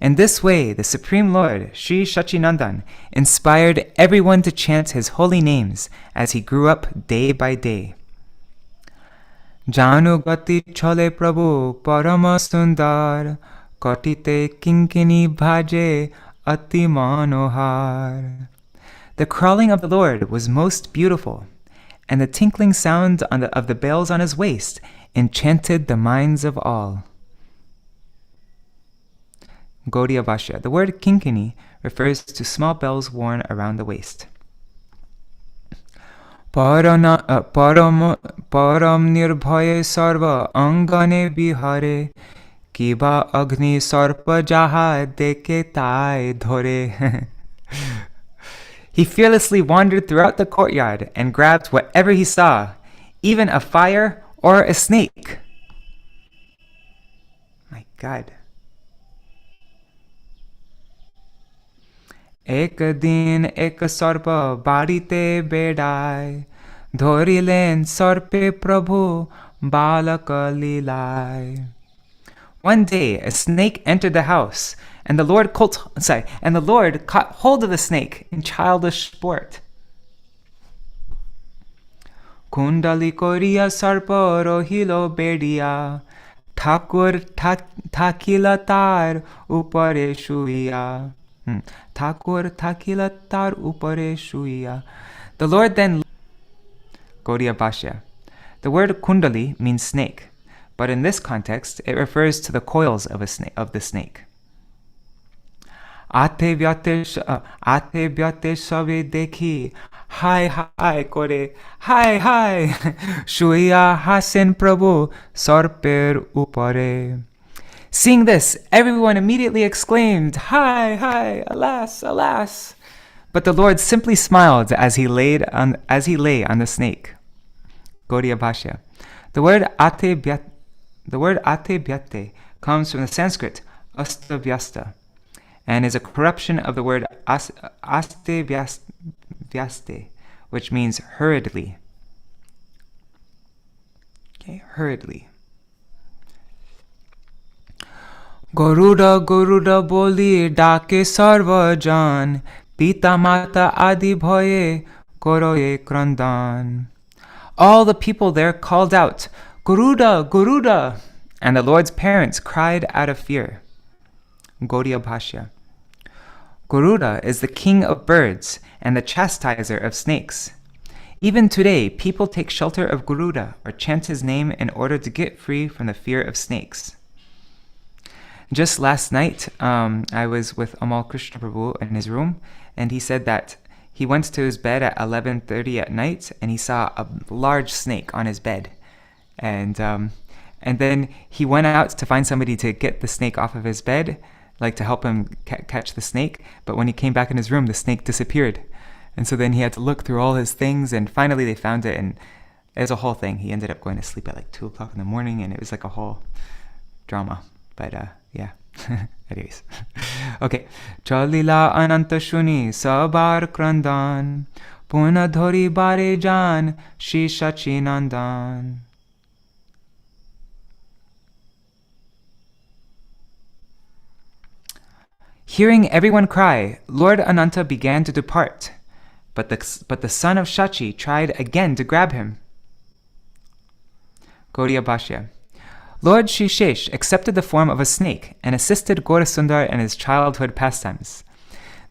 In this way, the Supreme Lord, Shri Śacī, inspired everyone to chant his holy names as he grew up day by day. Janu gati chole Prabhu parama sundar, katite kinkini bhaje ati manohar. The crawling of the Lord was most beautiful, and the tinkling sound of the bells on his waist enchanted the minds of all. Gaudiya Bhashya. The word kinkini refers to small bells worn around the waist. Param nirbhaye sarva angane bihare, kiba agni sarpa jaha deke tai dhore. He fearlessly wandered throughout the courtyard and grabbed whatever he saw, even a fire or a snake. My God. Ek din ek sarpa barite bedai, dhorilen sarpe prabhu balaka lilai. One day, a snake entered the house, and the Lord caught hold of the snake in childish sport. Kundali koriya sarpa rohilo bedia, thakur thakila tar upare shuiya. Thakur thakila tar upare shuiya. The Lord then... Gaudiya Bhashya. The word kundali means snake, but in this context, it refers to the coils of the snake. Ate vyate sabe dekhi, hi kore, hi, shuiya hasen prabhu sarper upare. Seeing this, everyone immediately exclaimed, hi, alas. But the Lord simply smiled as he lay on the snake. Gaudiya Bhashya. The word ate byate comes from the Sanskrit astavyasta and is a corruption of the word aste vyaste, which means hurriedly. Okay, hurriedly. Garuḍa Garuḍa bôli dake sarva jan, pita mata adi bhoye koroye krandan. All the people there called out, Garuḍa, Garuḍa, and the Lord's parents cried out of fear. Gaudiya Bhashya. Garuḍa is the king of birds and the chastiser of snakes. Even today, people take shelter of Garuḍa or chant his name in order to get free from the fear of snakes. Just last night, I was with Amal Krishna Prabhu in his room, and he said that he went to his bed at 11:30 at night, and he saw a large snake on his bed. And then he went out to find somebody to get the snake off of his bed, like to help him catch the snake. But when he came back in his room, the snake disappeared. And so then he had to look through all his things, and finally they found it, and it was a whole thing. He ended up going to sleep at like 2 o'clock in the morning, and it was like a whole drama. But yeah. Anyways. Okay. Chalila Ananta shuni sabar krandan, puna dhori bare jan, shi Śacī nandan. Hearing everyone cry, Lord Ananta began to depart, but the son of Śacī tried again to grab him. Gaudiya Bhashya. Lord Shrishesh accepted the form of a snake and assisted Gaurasundar in his childhood pastimes.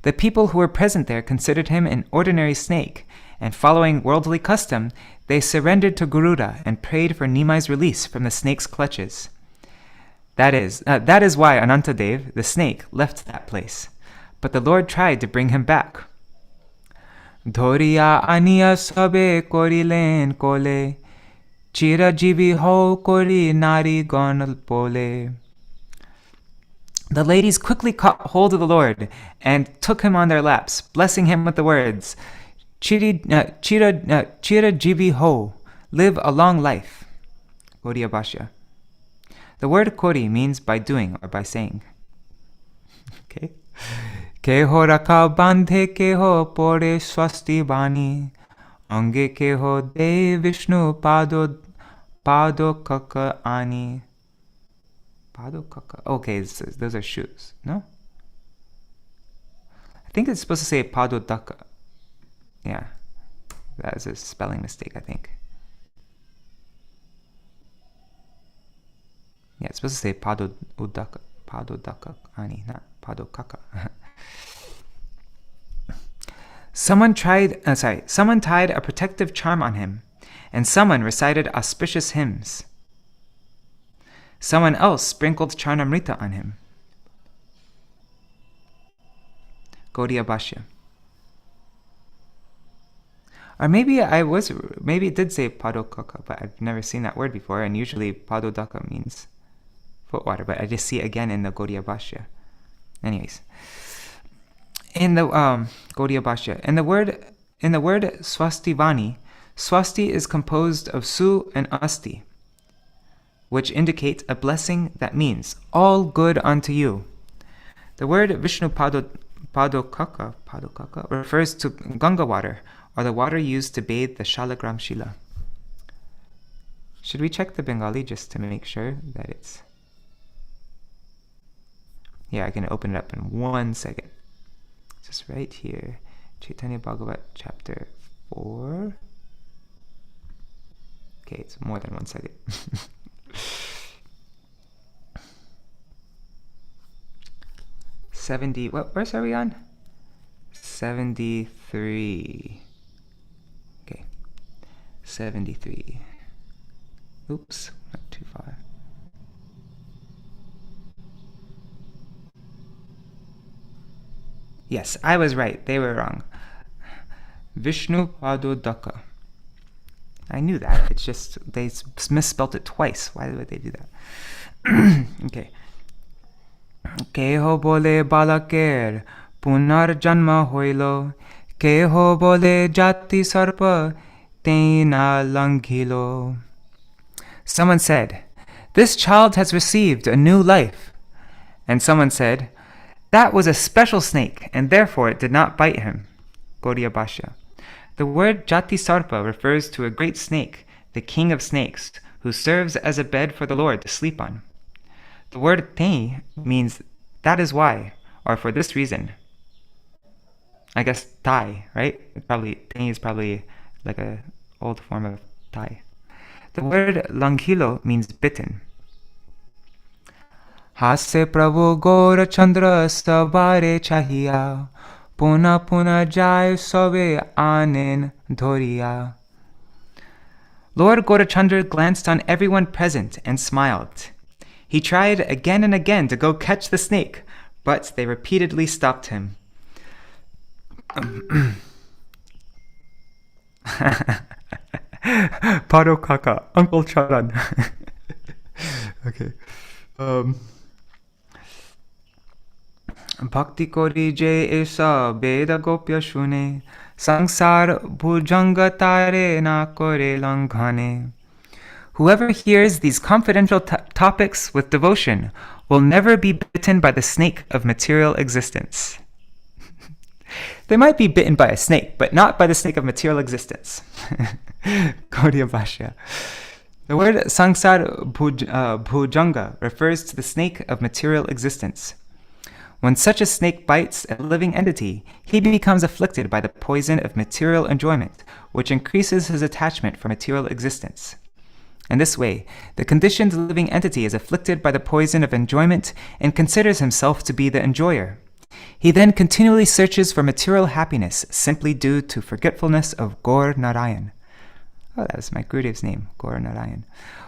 The people who were present there considered him an ordinary snake, and following worldly custom, they surrendered to Garuḍa and prayed for Nimai's release from the snake's clutches. That is why Anantadev, the snake, left that place. But the Lord tried to bring him back. Dhoriya aniya sabe korilen kole, chirajivi ho kori nari gonal pole. The ladies quickly caught hold of the Lord and took him on their laps, blessing him with the words, Chirajivi ho, live a long life. Gaudiya Bhashya. The word kori means by doing or by saying. Okay. Keho raka bandhe keho pore swasti bani, ange keho de Vishnu pado kaka ani. Pado kaka. Okay, those are shoes. No? I think it's supposed to say pado daka. Yeah. That is a spelling mistake, I think. Yeah, it's supposed to say pado daka ani, not pado kaka. Someone tied a protective charm on him, and someone recited auspicious hymns. Someone else sprinkled charnamrita on him. Gaudiya Bhashya. Or maybe it did say padokaka, but I've never seen that word before, and usually padodaka means foot water, but I just see it again in the Gaudiya Bhashya. Anyways, in the Gaudiya Bhashya, in the word swastivani, swasti is composed of su and asti, which indicate a blessing that means all good unto you. The word Vishnu padokaka refers to Ganga water, or the water used to bathe the Shalagram Shila. Should we check the Bengali just to make sure that it's... Yeah, I can open it up in 1 second. Just right here. Caitanya-bhāgavata, chapter 4. Okay, it's more than 1 second. 70, what verse are we on? 73. Okay, 73. Oops, not too far. Yes, I was right. They were wrong. Vishnu Padodaka. I knew that. It's just they misspelt it twice. Why would they do that? Okay. Keho bole balaker punar janma hoilo, keho bole jati sarpa teina langhilo. Someone said, "This child has received a new life." And someone said, "That was a special snake, and therefore it did not bite him." Gaudiya Bhashya. The word jati sarpa refers to a great snake the king of snakes, who serves as a bed for the Lord to sleep on. The word Tei means that is why, or for this reason. I guess Thai, right? Tei is probably like an old form of Thai. The word Langhilo means bitten. Hase Prabhu Gora Chandra Sabare Chahiya Puna Puna Jai Sobe Anen Dhoriya. Lord Gaurachandra glanced on everyone present and smiled. He tried again and again to go catch the snake, but they repeatedly stopped him. Paro Kaka, Uncle Charan. Okay. Bhakti kori je esa Veda gopya shune sangsar bhujanga tare na kore langhane. Whoever hears these confidential topics with devotion will never be bitten by the snake of material existence. They might be bitten by a snake, but not by the snake of material existence. Gaudiya Bhashya. The word sangsar bhujanga refers to the snake of material existence. When such a snake bites a living entity, he becomes afflicted by the poison of material enjoyment, which increases his attachment for material existence. In this way, the conditioned living entity is afflicted by the poison of enjoyment and considers himself to be the enjoyer. He then continually searches for material happiness simply due to forgetfulness of Gaur Narayan. Oh, that was my Gurudev's name, Gaur Narayan.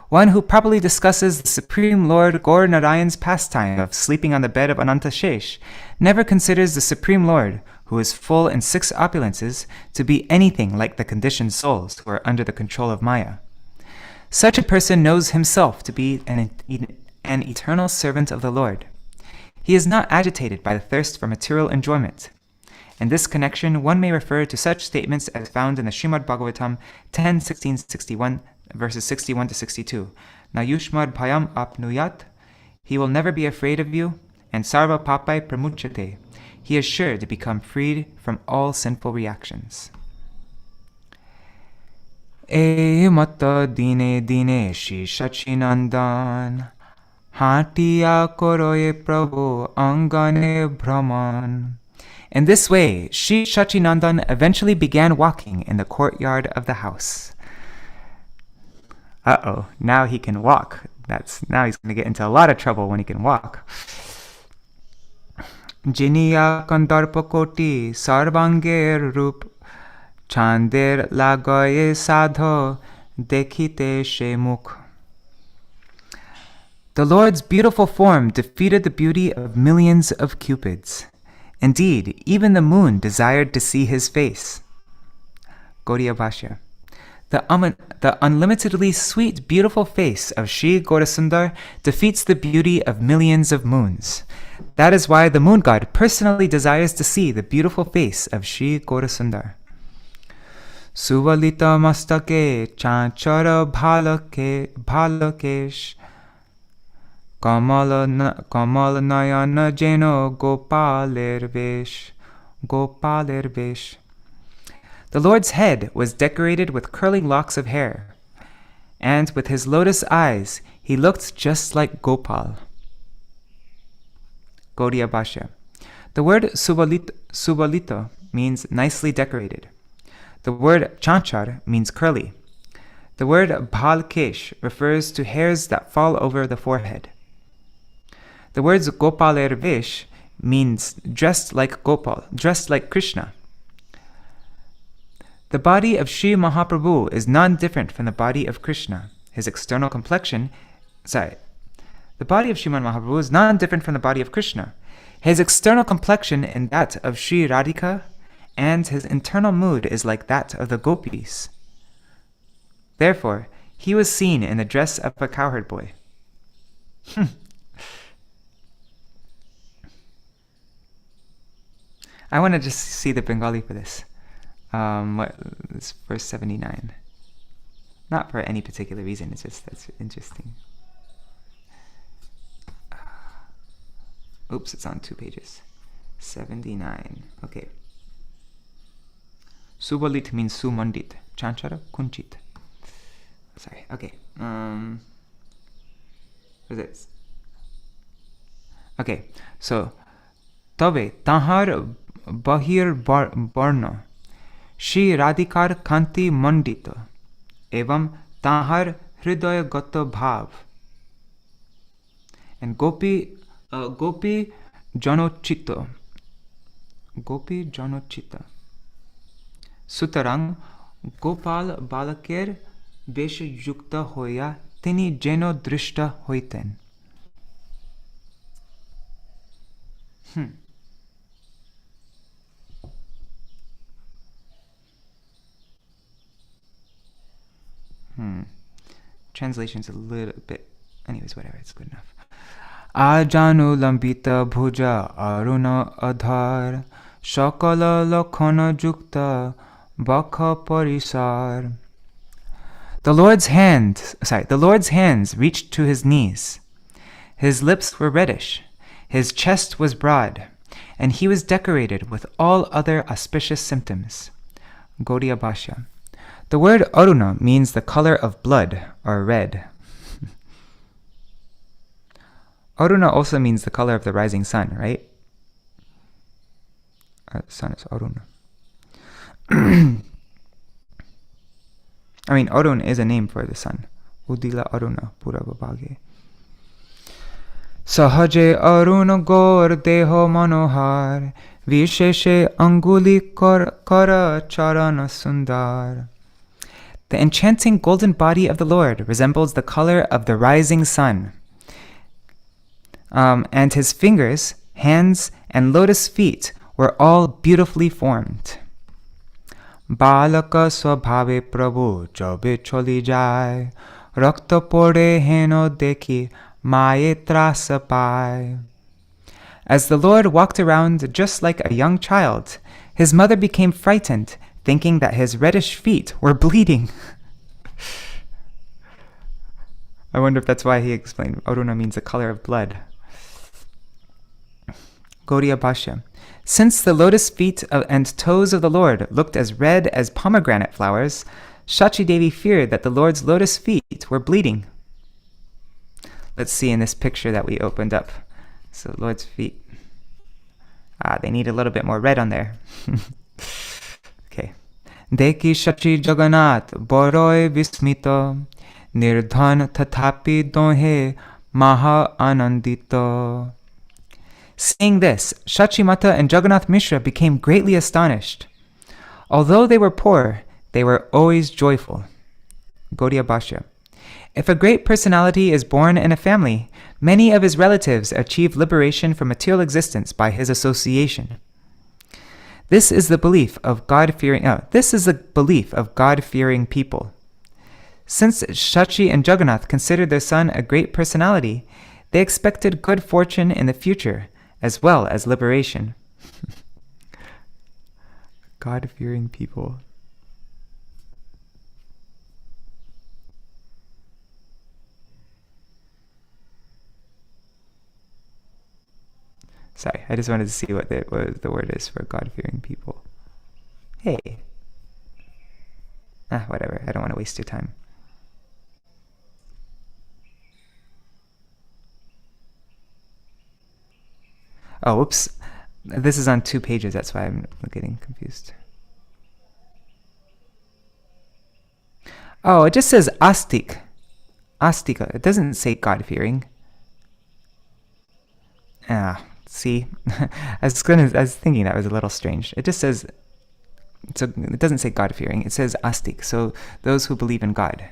One who properly discusses the Supreme Lord Gaur Narayan's pastime of sleeping on the bed of Ananta Shesh never considers the Supreme Lord, who is full in 6 opulences, to be anything like the conditioned souls who are under the control of Maya. Such a person knows himself to be an eternal servant of the Lord. He is not agitated by the thirst for material enjoyment. In this connection, one may refer to such statements as found in the Śrīmad Bhāgavatam 10:16-61, verses 61 to 62. Nayushmad bhayam apnuyat, he will never be afraid of you, and sarva papai pramuchate, he is sure to become freed from all sinful reactions. E mata dine dine shi Śacī nandan, hatiya koroye prabhu angane brahman. In this way, Sri Śacī Nandan eventually began walking in the courtyard of the house. Now he can walk. Now he's going to get into a lot of trouble when he can walk. Jiniya kandarpakoti sarvanger rup chander lagaye sadho dekhite she mukh. The Lord's beautiful form defeated the beauty of millions of cupids. Indeed, even the moon desired to see his face. Gaudiya Bhashya. The unlimitedly sweet, beautiful face of Sri Gaurasundar defeats the beauty of millions of moons. That is why the moon god personally desires to see the beautiful face of Sri Gaurasundar. Suvalita mastake chanchara bhalakesh Kamala nayana jeno gopalervesh. The Lord's head was decorated with curling locks of hair, and with his lotus eyes, he looked just like Gopal. Gaudiya Bhashya. The word subalita means nicely decorated. The word chanchar means curly. The word bhalkesh refers to hairs that fall over the forehead. The words Gopalervesh means dressed like Gopal, dressed like Krishna. The body of Sri Mahaprabhu is non-different from the body of Krishna. The body of Srimad Mahaprabhu is non-different from the body of Krishna. His external complexion is that of Sri Radhika, and his internal mood is like that of the gopis. Therefore, he was seen in the dress of a cowherd boy. I want to just see the Bengali for this. It's verse 79. Not for any particular reason, it's just that's interesting. Oops, it's on 2 pages. 79. Okay. Subalit means sumandit. Chanchara kunchit. Sorry. Okay. What is it? Okay. So, তবে তাহার বহির বর্ণ শ্রী রাধিকার কান্তি মণ্ডিত এবং তাহার হৃদয়গত ভাব and Gopi জনচিত সুতরাং গোপাল বালকের বেশে যুক্ত হইয়া তিনি যেন দৃষ্ট হইতেন Translation's a little bit, anyways, whatever, it's good enough. Ajanu lambita bhuja aruna adhar shakala lakhana jukta bakha parisar. The Lord's hands reached to his knees. His lips were reddish, his chest was broad, and he was decorated with all other auspicious symptoms. Gaudiya Bhashya. The word aruna means the color of blood or red. Aruna also means the color of the rising sun, right? Sun is Aruna. I mean, Arun is a name for the sun. Udila Aruna Purabhabhage. Sahaje Aruna Gor Deho Manohar Visheshe Anguli Kara Charana Sundar. The enchanting golden body of the Lord resembles the color of the rising sun. And his fingers, hands, and lotus feet were all beautifully formed. Balaka swabhave prabhu jabe choli jai, rakta pore heno dekhi maye trasa pai. As the Lord walked around just like a young child, his mother became frightened, thinking that his reddish feet were bleeding. I wonder if that's why he explained Aruna means the color of blood. Gaudiya Bhashya. Since the lotus feet and toes of the Lord looked as red as pomegranate flowers, Śacī Devi feared that the Lord's lotus feet were bleeding. Let's see in this picture that we opened up. So Lord's feet. They need a little bit more red on there. Okay. Deki Śacī Jagannath Boroi Vismito Nirdhan Tathapi Dohe Maha Anandito. Seeing this, Śacī Mata and Jagannath Mishra became greatly astonished. Although they were poor, they were always joyful. Gaudiya Bhashya. If a great personality is born in a family, many of his relatives achieve liberation from material existence by his association. This is the belief of God-fearing people. Since Śacī and Jagannath considered their son a great personality, they expected good fortune in the future, as well as liberation. God-fearing people. Sorry, I just wanted to see what the word is for God-fearing people. Hey. Whatever, I don't want to waste your time. Oh, whoops. This is on 2 pages, that's why I'm getting confused. Oh, it just says astik. Astika. It doesn't say God-fearing. See? I was thinking that was a little strange. It just says, so it doesn't say God-fearing. It says astik, so those who believe in God.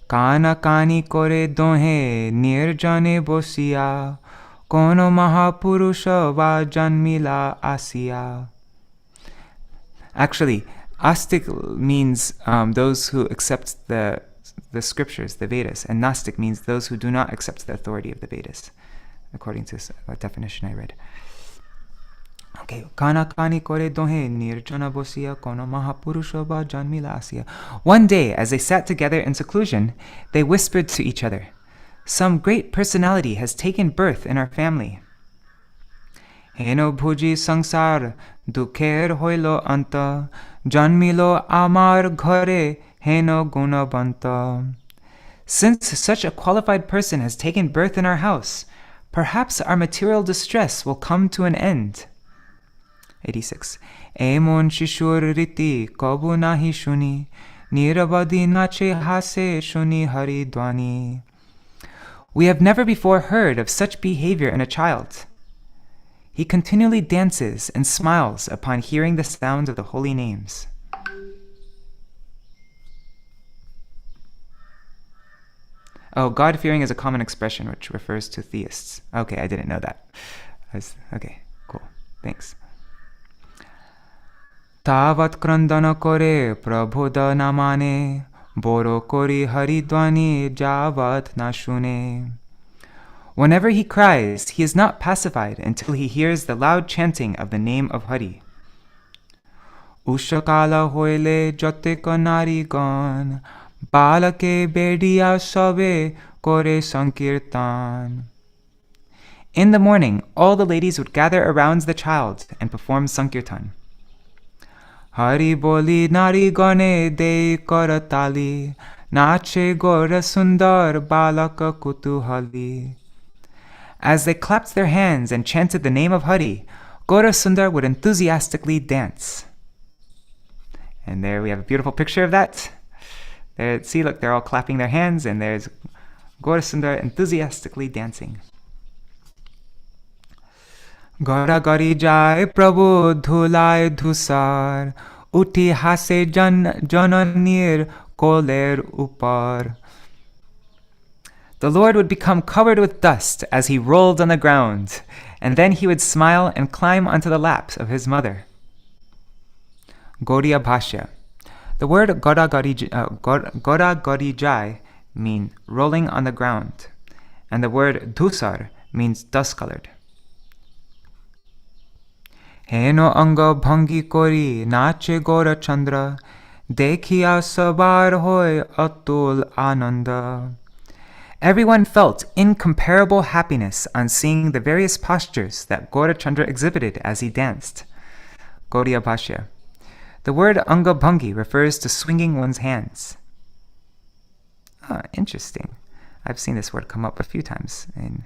Kana kani kore dohe nirjane bosiya kono mahapurusha va janmila asiya. Actually, astik means those who accept the scriptures, the Vedas, and Nastik means those who do not accept the authority of the Vedas, according to a definition I read. Okay. Kana kani kore dohe nirjana bosiya kono mahapurusha va janmila asiya. One day, as they sat together in seclusion, they whispered to each other, "Some great personality has taken birth in our family. Heno bhuji sangsar dukher hoilo anta janmilo amar ghare heno gunabanta. Since such a qualified person has taken birth in our house, perhaps our material distress will come to an end. 86. Emon shishur riti kabu nahi shuni, nirabadi nache hase shuni hari dwani. We have never before heard of such behavior in a child. He continually dances and smiles upon hearing the sound of the holy names. Oh, God-fearing is a common expression which refers to theists. Okay, I didn't know that. Okay, cool. Thanks. Tavat krandana kore prabhuda namane, boro kori haridwani javat nashune. Whenever he cries, he is not pacified until he hears the loud chanting of the name of Hari. Ushakala hoile jateka narigan, balake bediya sabe kore sankirtan. In the morning, all the ladies would gather around the child and perform sankirtan. Hari boli narigane de karatali, nache gora sundar balaka kutuhali. As they clapped their hands and chanted the name of Hari, Gaura Sundar would enthusiastically dance. And there we have a beautiful picture of that. There, see, look, they're all clapping their hands, and there's Gaura Sundar enthusiastically dancing. Gaura gari jai prabhu dhulai dhusar, uti hase jananir koler upar. The Lord would become covered with dust as he rolled on the ground, and then he would smile and climb onto the laps of his mother. Gaudiya Bhashya. The word Gaura Garijai means rolling on the ground, and the word Dhusar means dust-colored. Heno anga bhangi kori nache Gaura Chandra, dekhiya sabar hoy atul ananda. Everyone felt incomparable happiness on seeing the various postures that Gaurachandra exhibited as he danced. Gaudiya Bhashya. The word Anga Bhangi refers to swinging one's hands. Interesting. I've seen this word come up a few times in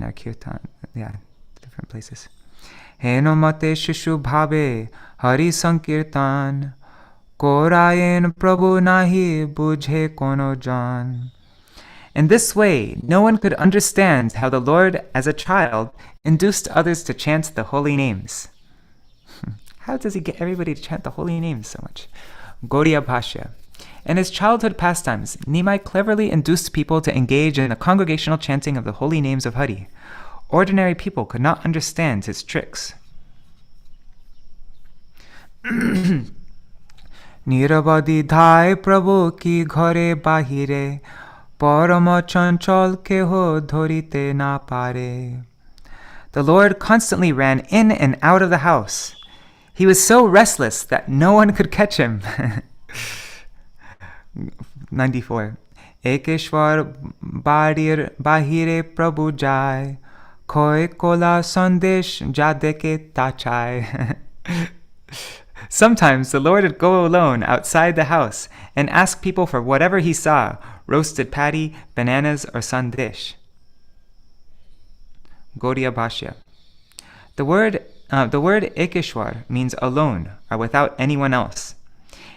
our kirtan, different places. Heno mate shishu bhave hari sankirtan, korayen prabhu nahi bujhe kono jan. In this way, no one could understand how the Lord, as a child, induced others to chant the holy names. How does he get everybody to chant the holy names so much? Gaudiya Bhashya. In his childhood pastimes, Nimai cleverly induced people to engage in the congregational chanting of the holy names of Hari. Ordinary people could not understand his tricks. Nirabadi dhai prabhu ki ghare bahire, parama chanchal keho dhorite na pare. The Lord constantly ran in and out of the house. He was so restless that no one could catch him. 94. Ekeshwar bahire prabhu jai, koi kola sandesh jadeke tachai. Sometimes the Lord would go alone outside the house and ask people for whatever he saw, roasted paddy, bananas, or sandesh. Gaudiya Bhashya. The word Ekeshwar means alone or without anyone else.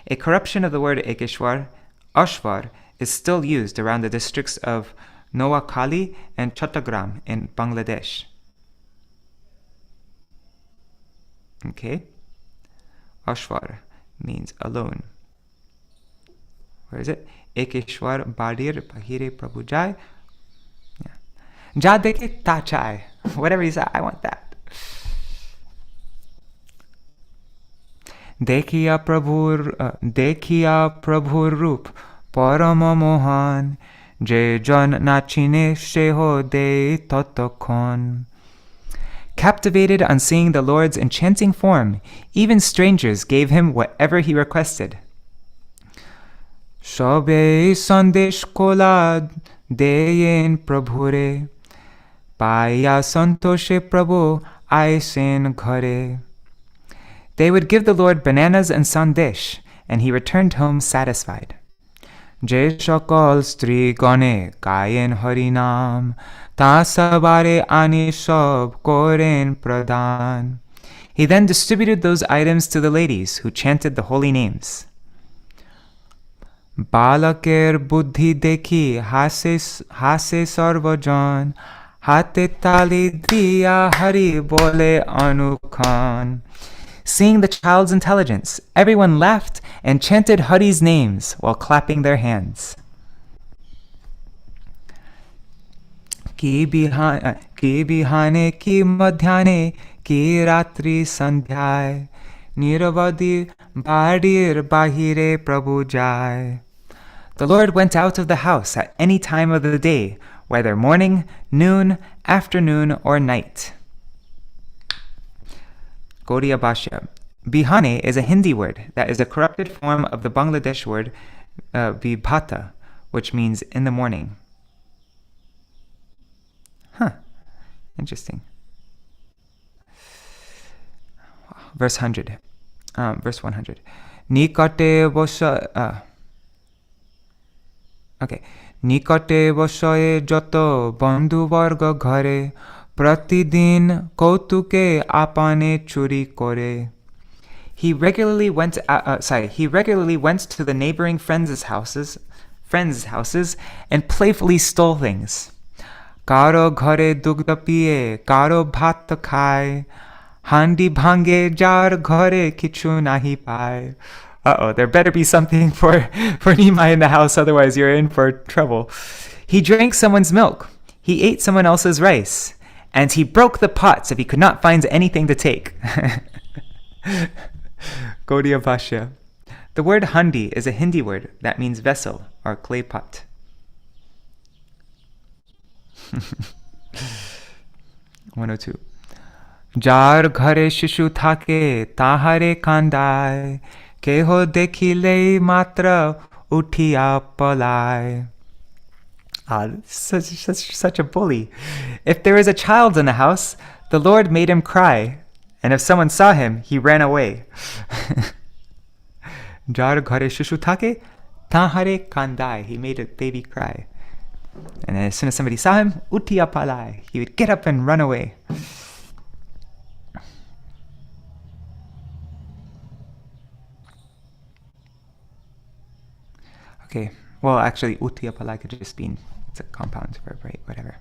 A corruption of the word Ekeshwar, Ashwar, is still used around the districts of Noakhali and Chattogram in Bangladesh. Okay? Ashwar means alone. Where is it? Ekeshwar Badir Bahire Prabhu Jai. Jadeke Tachai. Whatever he said, I want that. Dekhiya Prabhu Rup Parama Mohan, Je Jan Nachine Sheho De Totokon. Captivated on seeing the Lord's enchanting form, even strangers gave him whatever he requested. Shabe sandesh kola deyen prabhure, paya santoshe prabhu aisen ghare. They would give the Lord bananas and sandesh, and he returned home satisfied. Je সকল স্ত্রীগণে গায়েন হরিনাম তা সবারে আনি সব করেন প্রদান. He then distributed those items to the ladies who chanted the holy names. বালকের বুদ্ধি দেখি হাসে সর্বজন হাতে তালি দিয়া হরি বলে অনুক্ষণ. Seeing the child's intelligence, everyone laughed and chanted Hari's names while clapping their hands. Ki bihane ki madhyane ki ratri sandhyay niravadi badir bahire prabhu jai. The Lord went out of the house at any time of the day, whether morning, noon, afternoon, or night. Gaudiya Bhashya. Bihane is a Hindi word that is a corrupted form of the Bangladesh word vibhata, which means in the morning. Interesting. Verse 100. Verse 100. Nikate bosha. Nikate boshoye joto bandhu varga ghare pratidin kautuke apane churi kore. He regularly went to the neighboring friends' houses and playfully stole things. Karo ghare dugdha piye, karo bhat khaye, handi bhange jar ghare kichu nahi paye. There better be something for Nimai in the house, otherwise you're in for trouble. He drank someone's milk, he ate someone else's rice, and he broke the pots if he could not find anything to take. Gaudiya Bhashya. The word handi is a Hindi word that means vessel or clay pot. (102) Jar ghare shishu thake tahare kandai keho dekhile matra uthiya palai. Such a bully. If there is a child in the house, the Lord made him cry, and if someone saw him, he ran away. Jar ghare shishu thake tahare kandai. He made a baby cry. And as soon as somebody saw him, uthiya palai, he would get up and run away. Okay, well actually uthiya palai could just mean it's a compound verb, right? Whatever.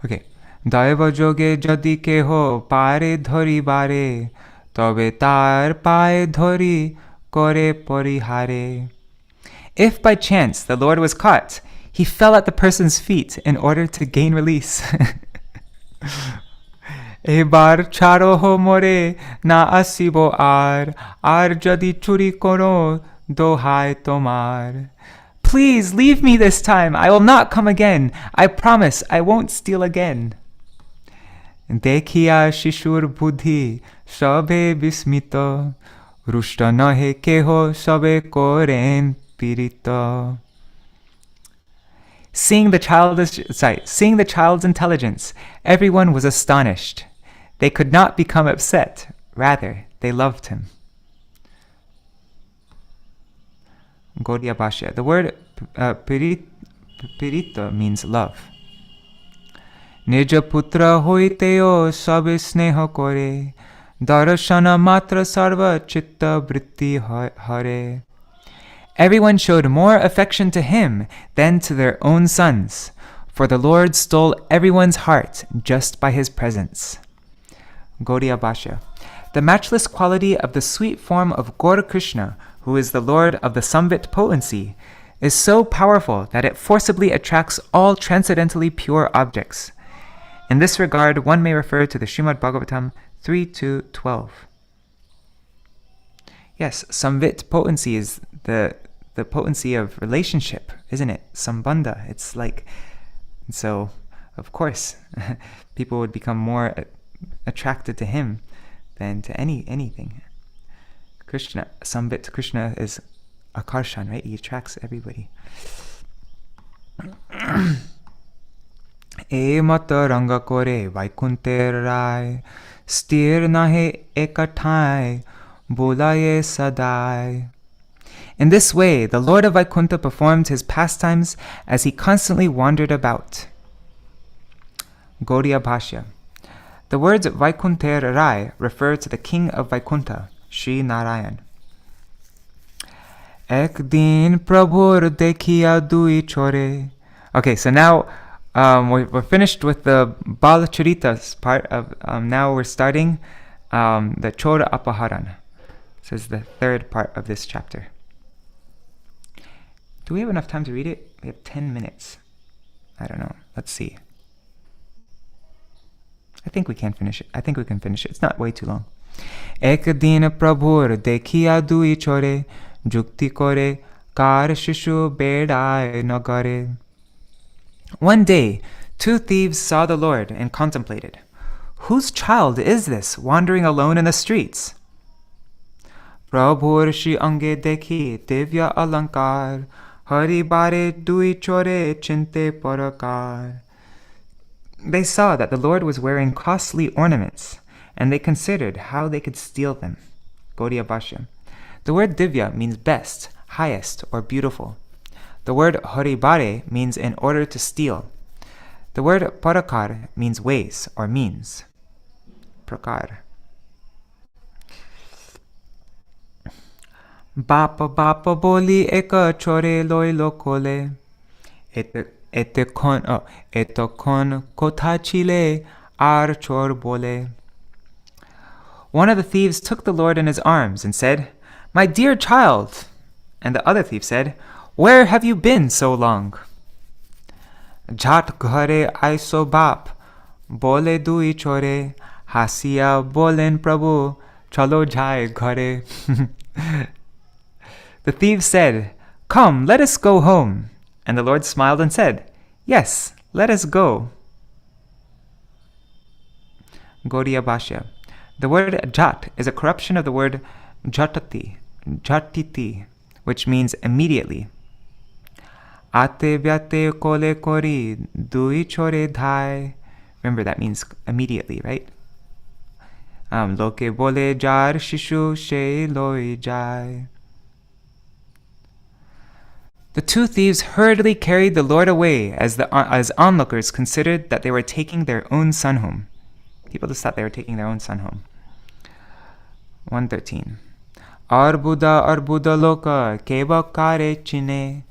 Okay. Daiva joge jodi keho pare dhori bare tobe tar paye dhori kore porihare. If by chance the Lord was caught, he fell at the person's feet in order to gain release. Ebar charo ho more na asibo ar jodi churi koro dohai tomar. Please leave me this time. I will not come again. I promise I won't steal again. Dekhiya shishur buddhi sabe bismito rushta nahe keho sabe koren pirito. Seeing the child's intelligence, everyone was astonished. They could not become upset. Rather, they loved him. Gaudiya Bhashya. The word pirito means love. Nija putra hoiteo sabe sneha kore darashana matra sarva chitta vritti hare. Everyone showed more affection to him than to their own sons, for the Lord stole everyone's heart just by his presence. Gaudiya Bhashya. The matchless quality of the sweet form of Gaura Krishna, who is the Lord of the Samvit potency, is so powerful that it forcibly attracts all transcendently pure objects. In this regard, one may refer to the Śrīmad Bhāgavatam 3:12. Yes, Samvit potency is the potency of relationship, isn't it? Sambandha. It's like, so of course, people would become more attracted to him than to anything. Krishna, Samvit, Krishna is akarshan, right? He attracts everybody. E mata ranga kore vaikunter rai stir nahe ekathai bulaye sadai. In this way, the Lord of Vaikuntha performed his pastimes as he constantly wandered about. Gaudiya Bhashya. The words Vaikunther Rai refer to the king of Vaikuntha, Sri Narayan. Ek din prabhur dekhiya dui chore. Okay, so now we're finished with the Balacharitas part of, now we're starting the Chora Apaharan. This is the third part of this chapter. Do we have enough time to read it? We have 10 minutes. I don't know. Let's see. I think we can finish it. It's not way too long. Ek din prabhur dekhiya dui chore, jukti kore, kar shishu bedai nagare. One day, 2 thieves saw the Lord and contemplated, "Whose child is this wandering alone in the streets?" Prabhur shi ange dekhi divya alankar, hari bare dui chore chinte parakar. They saw that the Lord was wearing costly ornaments, and they considered how they could steal them. Gaudiya Bhashya. The word divya means best, highest, or beautiful. The word haribare means in order to steal. The word parakar means ways or means. Prakar. Bapa bapa bôli eka chore loi lokole. Etokon kotha chile ar chor bole. One of the thieves took the Lord in his arms and said, "My dear child." And the other thief said, "Where have you been so long?" Jhat ghare aiso bap, bole dui chore, hasiya bolen prabhu, chalo jai ghare. The thieves said, "Come, let us go home." And the Lord smiled and said, "Yes, let us go." Gaudiya Bhashya. The word jat is a corruption of the word jatiti, which means immediately. Ate vyate kole kori dui chore dhai. Remember, that means immediately, right? Loke bole jar shishu she loi jai. The 2 thieves hurriedly carried the Lord away as onlookers considered that they were taking their own son home. People just thought they were taking their own son home. 113. Arbuda loka keva kare chine,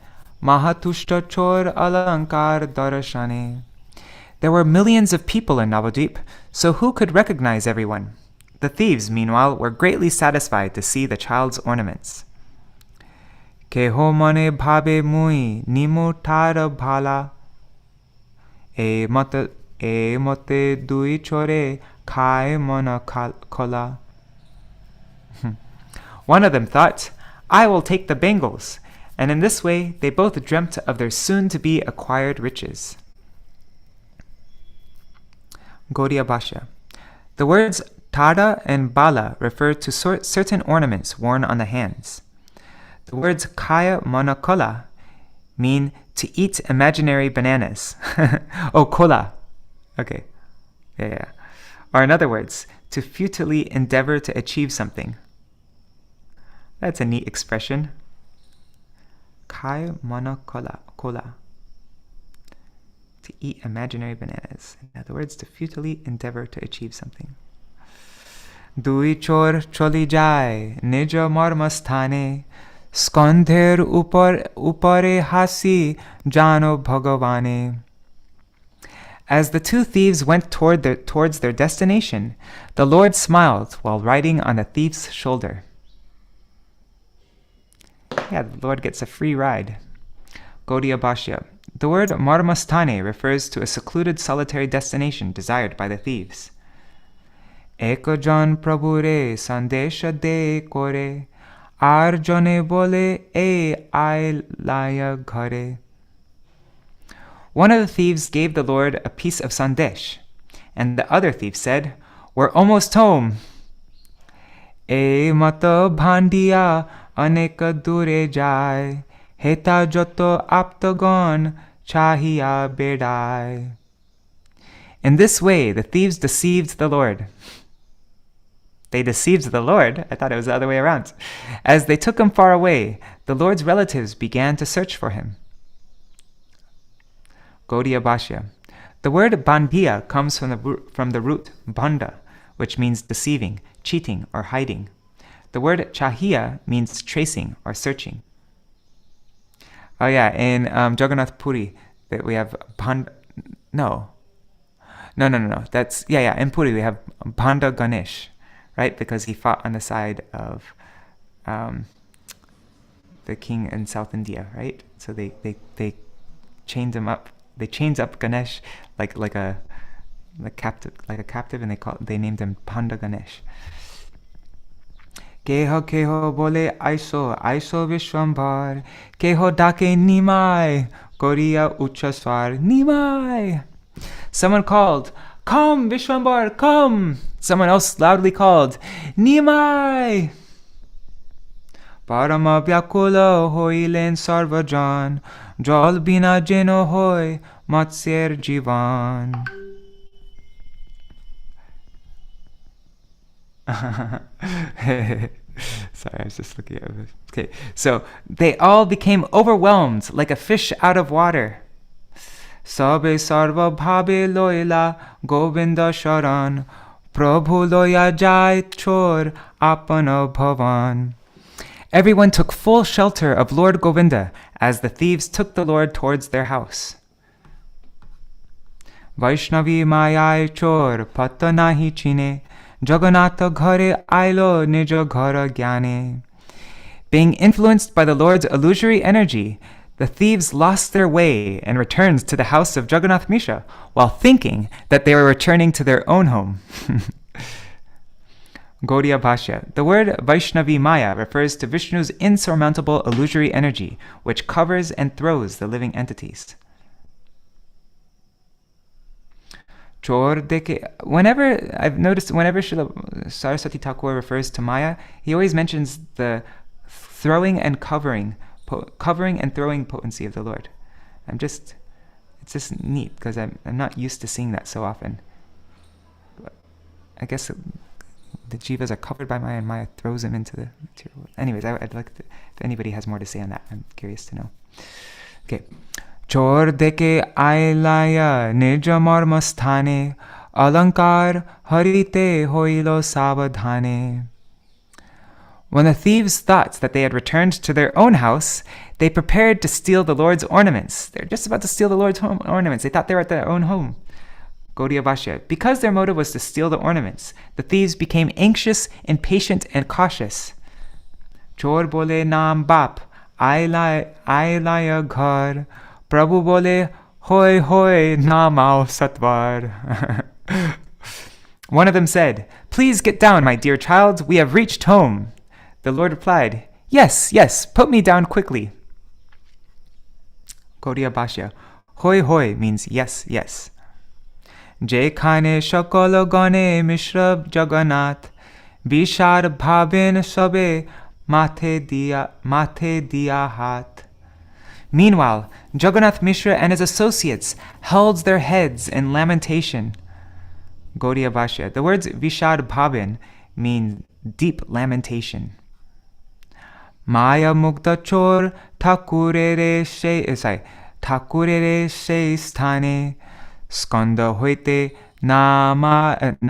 mahatushta chor alankar darashane. There were millions of people in Navadvip, so who could recognize everyone? The thieves, meanwhile, were greatly satisfied to see the child's ornaments. Keho mane bhabe mui nimu tara bhala, e mote dui chore kai mana kola. One of them thought, "I will take the bangles," and in this way they both dreamt of their soon-to-be acquired riches. Gaudiya Bhashya. The words tada and bala refer to certain ornaments worn on the hands. The words kaya monakola mean to eat imaginary bananas. Oh, kola. Okay. Yeah. Or in other words, to futilely endeavor to achieve something. That's a neat expression. Kaya monakola. To eat imaginary bananas. In other words, to futilely endeavor to achieve something. Dui chor choli jai, nija marmasthane, skandher upare hasi jano bhagavane. As the 2 thieves went towards their destination, the Lord smiled while riding on the thief's shoulder. Yeah, the Lord gets a free ride. Gaudiya Bhashya. The word marmastane refers to a secluded solitary destination desired by the thieves. Eko jan prabhure sandesha de kore, ar jane bole e ai laya ghare. One of the thieves gave the Lord a piece of sandesh, and the other thief said, "We're almost home." E mata bhandiya aneka dure jai, heta joto aptagon chahiya bedai. In this way, the thieves deceived the Lord. They deceived the Lord. I thought it was the other way around. As they took him far away, the Lord's relatives began to search for him. Gaudiya Bhashya. The word bandhiya comes from the root banda, which means deceiving, cheating, or hiding. The word chahiya means tracing or searching. Oh yeah, in Jagannath Puri, that we have No. That's in Puri we have Banda Ganesh, right? Because he fought on the side of the king in South India, right? So they chained him up. They chained up Ganesh like a captive, and they named him Banda Ganesh. Keho keho bole aiso Viśvambhara, keho dake Nimāi, koriya uchaswar Nimāi. Someone called, "Come, Viśvambhara, come!" Someone else loudly called, "Nimāi!" Parama vyakula hoilen sarvajan, jal bina jeno hoy matsyer jivan. Sorry, I was just looking at it. Okay, so they all became overwhelmed like a fish out of water. Sabe sarva bhabe loila govinda sharan, prabhu loya jai chor apana bhavan. Everyone took full shelter of Lord Govinda as the thieves took the Lord towards their house. Vaishnavi mayai chor patanahi chine, Jagannatha ghare ailo nijo ghara gyane. Being influenced by the Lord's illusory energy, the thieves lost their way and returned to the house of Jagannath Mishra while thinking that they were returning to their own home. Gaudiya Bhashya. The word Vaishnavi Maya refers to Vishnu's insurmountable illusory energy, which covers and throws the living entities. Whenever I've noticed, whenever Srila Saraswati Thakur refers to Maya, he always mentions the throwing and covering and throwing potency of the Lord. It's just neat because I'm not used to seeing that so often. But I guess the jivas are covered by Maya and Maya throws them into the material world. Anyways, I'd like to, if anybody has more to say on that, I'm curious to know. Okay. Chor deke ailaya nija marmasthane, alankar harite hoilo savadhane. When the thieves thought that they had returned to their own house, they prepared to steal the Lord's ornaments. They're just about to steal the Lord's ornaments. They thought they were at their own home. Gaudiya Bhashya. Because their motive was to steal the ornaments, the thieves became anxious, impatient, and cautious. Chor bole naam bap, ailaya ghar, Prabhu bole hoy hoy naamao satvar. One of them said, "Please get down, my dear child. We have reached home." The Lord replied, "Yes, yes, put me down quickly." Gaudiya Bhashya. Hoy hoy means yes, yes. Je khane shakala gane mishra Jagannath, bishar bhaben sabe mathe diya hat. Meanwhile, Jagannath Mishra and his associates held their heads in lamentation. Gaudiya Bhashya. The words Vishad Bhaben mean deep lamentation. Maya Mukta Chor Thakurere Se Sthane Skanda Hoite Namailo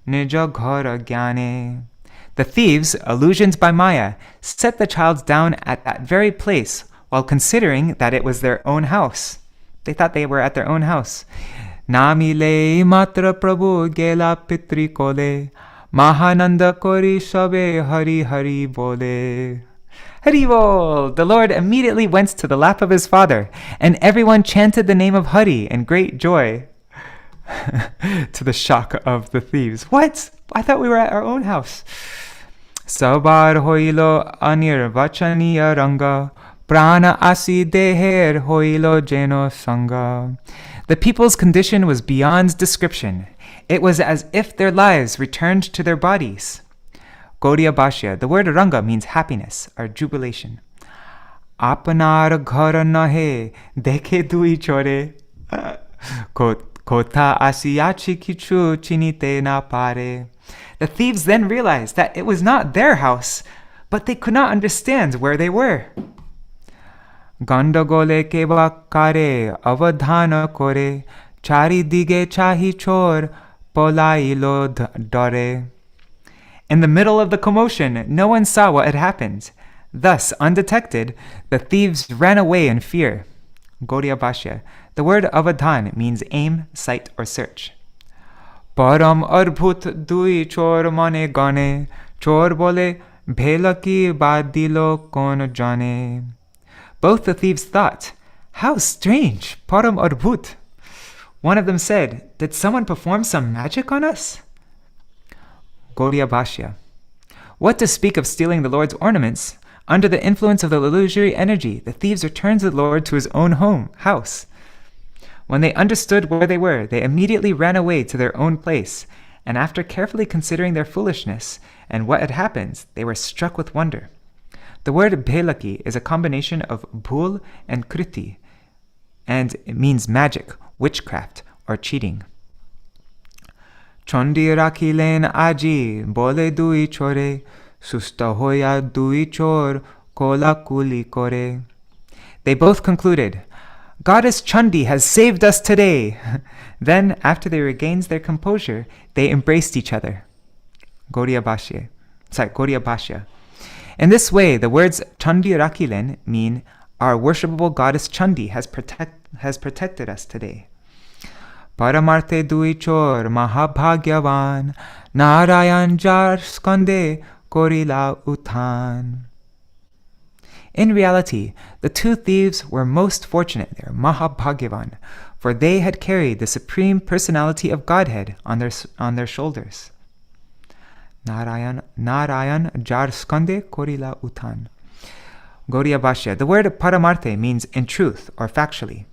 Nija Ghara Gyane. The thieves, illusioned by Maya, set the child down at that very place while considering that it was their own house. They thought they were at their own house. Namile matra prabhu gela pitri kole, mahananda kori sabe hari hari bole. Haribol! The Lord immediately went to the lap of his father, and everyone chanted the name of Hari in great joy. To the shock of the thieves. What? I thought we were at our own house. Sabar hoilo anir vachaniya ranga, prana asi deher hoilo jeno sanga. The people's condition was beyond description. It was as if their lives returned to their bodies. Gaudiya Bhashya. The word ranga means happiness or jubilation. Apanar ghara nahe dekhe dui chore, kotha asiyachi kichu chinite na pare. The thieves then realized that it was not their house, but they could not understand where they were. Gandagole ke bakare avadhana kore, charidige chahi chor polailo dore. In the middle of the commotion, no one saw what had happened. Thus, undetected, the thieves ran away in fear. Gaudiya Bhashya. The word avadhan means aim, sight, or search. Param arbhut dui chor mane gane, chor bole bhela ki badilo kon jane. Both the thieves thought, "How strange, param arbhut." One of them said, "Did someone perform some magic on us?" Gaudiya Bhashya. What to speak of stealing the Lord's ornaments? Under the influence of the illusory energy, the thieves returned the Lord to his own house. When they understood where they were, they immediately ran away to their own place, and after carefully considering their foolishness and what had happened, they were struck with wonder. The word bhelaki is a combination of bhul and kriti, and it means magic, witchcraft, or cheating. Chondi rakhilen aji bole dui chore, susta hoya dui chor kola kuli kore. They both concluded, "Goddess Chandi has saved us today." Then, after they regained their composure, they embraced each other. Gaudiya Bhashya. In this way, the words Chandi Rakhilen mean, "Our worshipable goddess Chandi has protected us today." Paramarte dui chor mahabhagyavan, Narayan jar skande korila uthan. In reality, the two thieves were most fortunate, they were mahabhagyavan, for they had carried the supreme personality of Godhead on their shoulders. Narayan jar skande korila uthan. Gaudiya Bhashya. The word paramarte means in truth or factually.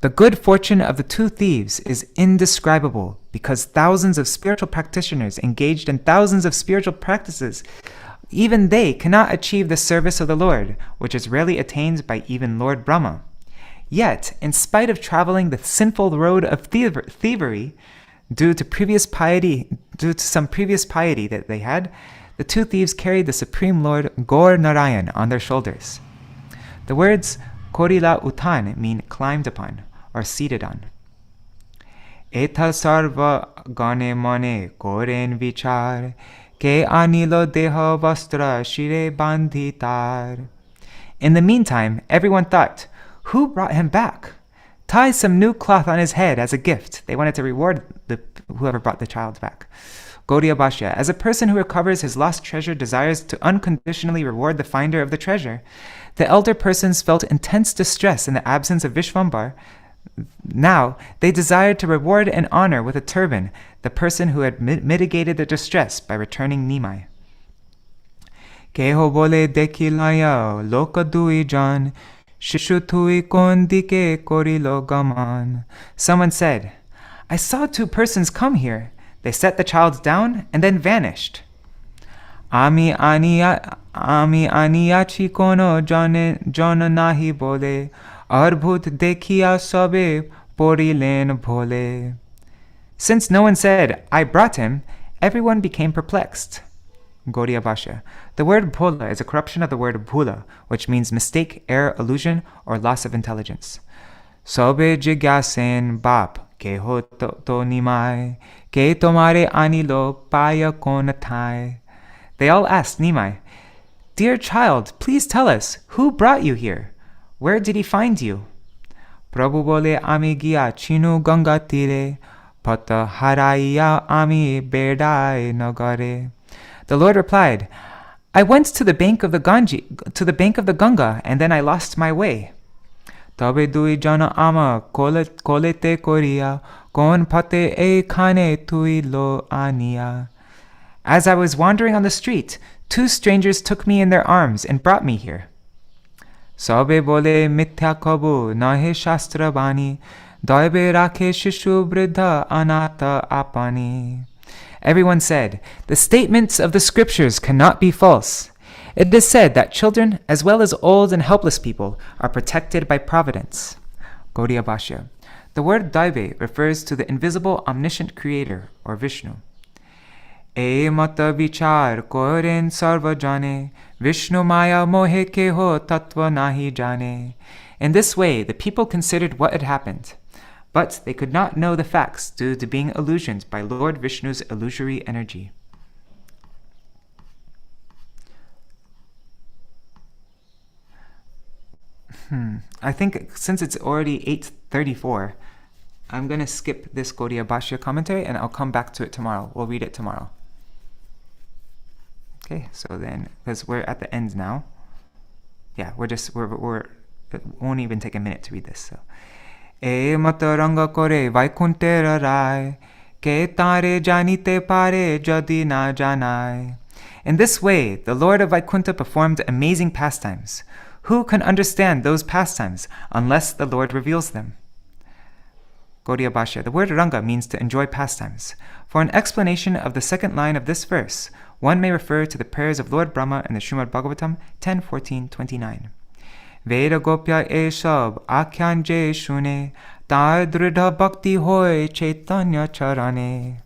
The good fortune of the two thieves is indescribable because thousands of spiritual practitioners engaged in thousands of spiritual practices, even they cannot achieve the service of the Lord, which is rarely attained by even Lord Brahma. Yet, in spite of traveling the sinful road of thievery, due to some previous piety that they had, the two thieves carried the Supreme Lord Gaur Narayan on their shoulders. The words korila utan mean climbed upon or seated on. Etha sarva gane mane koren vichar, ke anilo deha vastra shire bandhitar. In the meantime, everyone thought, who brought him back? Tie some new cloth on his head as a gift. They wanted to reward whoever brought the child back. Gaudiya Bhashya. As a person who recovers his lost treasure desires to unconditionally reward the finder of the treasure, the elder persons felt intense distress in the absence of Viśvambhara. Now, they desired to reward and honor with a turban the person who had mitigated the distress by returning Nimāi. Keho bole dekhilaya loka dui jan, shishu tui kon dike korilo gaman. Someone said, I saw two persons come here. They set the child down and then vanished. Ami aniyachi kono jana nahi bole, arbhut dekhiya sabe porilen bhole. Since no one said, I brought him, everyone became perplexed. Gaudiya Bhashya. The word bhola is a corruption of the word bhula, which means mistake, error, illusion, or loss of intelligence. Sobe jigyasen bap ke ho to Nimāi, ke tomare anilo paya konathai. They all asked Nimāi, Dear child, please tell us, who brought you here? Where did he find you? Prabhu bole ami gya chinu ganga tire, pata haraiya ami bedai nagare. The Lord replied, I went to the bank of the Ganga, and then I lost my way. Tabe dui jana ama kolete koria, kon pate e khane tui lo ania. As I was wandering on the street, two strangers took me in their arms and brought me here. Sabe bole mithya kabu nahe shastra bani, daibe rakhe shishu bridha anata apani. Everyone said, the statements of the scriptures cannot be false. It is said that children, as well as old and helpless people, are protected by providence. Gaudiya Bhashya. The word Daive refers to the invisible omniscient creator, or Vishnu. E mata vichar koren sarva jane, Vishnu maya mohe keho tattva nahi jane. In this way, the people considered what had happened, but they could not know the facts due to being illusioned by Lord Vishnu's illusory energy. I think since it's already 8:34, I'm going to skip this Gaudiya Bhashya commentary and I'll come back to it tomorrow. We'll read it tomorrow. Okay, so then, because we're at the end now. Yeah, it won't even take a minute to read this. So, E mataranga kore vaikuntera rai, ke tare janite pare jadi na janai. In this way, the Lord of Vaikuntha performed amazing pastimes. Who can understand those pastimes unless the Lord reveals them? Gaudiya Bhashya. The word ranga means to enjoy pastimes. For an explanation of the second line of this verse, one may refer to the prayers of Lord Brahma in the Śrīmad Bhāgavatam 10:14-29. Veda gopya esab akhyan je shune, tar dridha bhakti hoy chaitanya charane.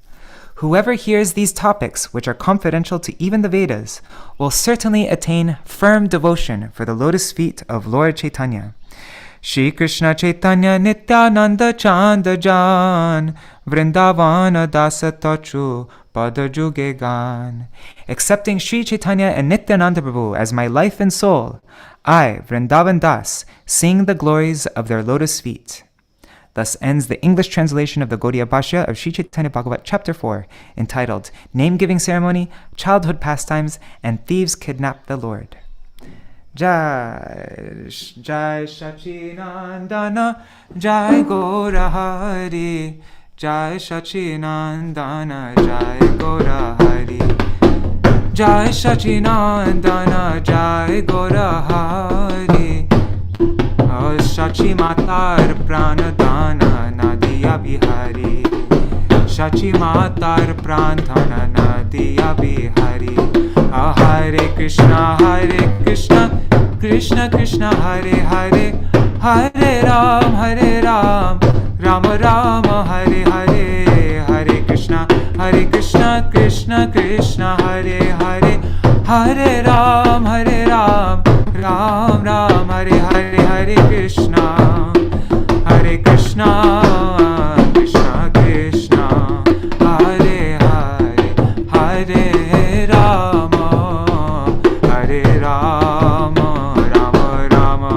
Whoever hears these topics, which are confidential to even the Vedas, will certainly attain firm devotion for the lotus feet of Lord Chaitanya. Shri Krishna Chaitanya Nityananda Chandajan, Vrindavana Dasa Tachu Pada Juge Gan. Accepting Shri Chaitanya and Nityananda Prabhu as my life and soul, I, Vrindavan Das, sing the glories of their lotus feet. Thus ends the English translation of the Gaudiya Bhashya of Sri Caitanya-bhāgavata Chapter 4, entitled Name-Giving Ceremony, Childhood Pastimes, and Thieves Kidnap the Lord. Jai Śacī Nandana, Jai Gaura Hari, Jai Śacī Nandana, Jai Gaura Hari, Jai Śacī Nandana, Jai Gaura Hari. Śacī Matar Pranadana Nadiya Bihari, Śacī Matar Pranadana Nadiya Bihari. Hare Krishna, Krishna Krishna, Hare Hare, Hare Ram, Rama Rama, Hare Hare. Hare Krishna, Krishna Krishna, Hare Hare, Hare Ram, Ram Ram, Hare Hare. Hare Krishna, Krishna Krishna, Hare Hare, Hare Rama, Rama Rama,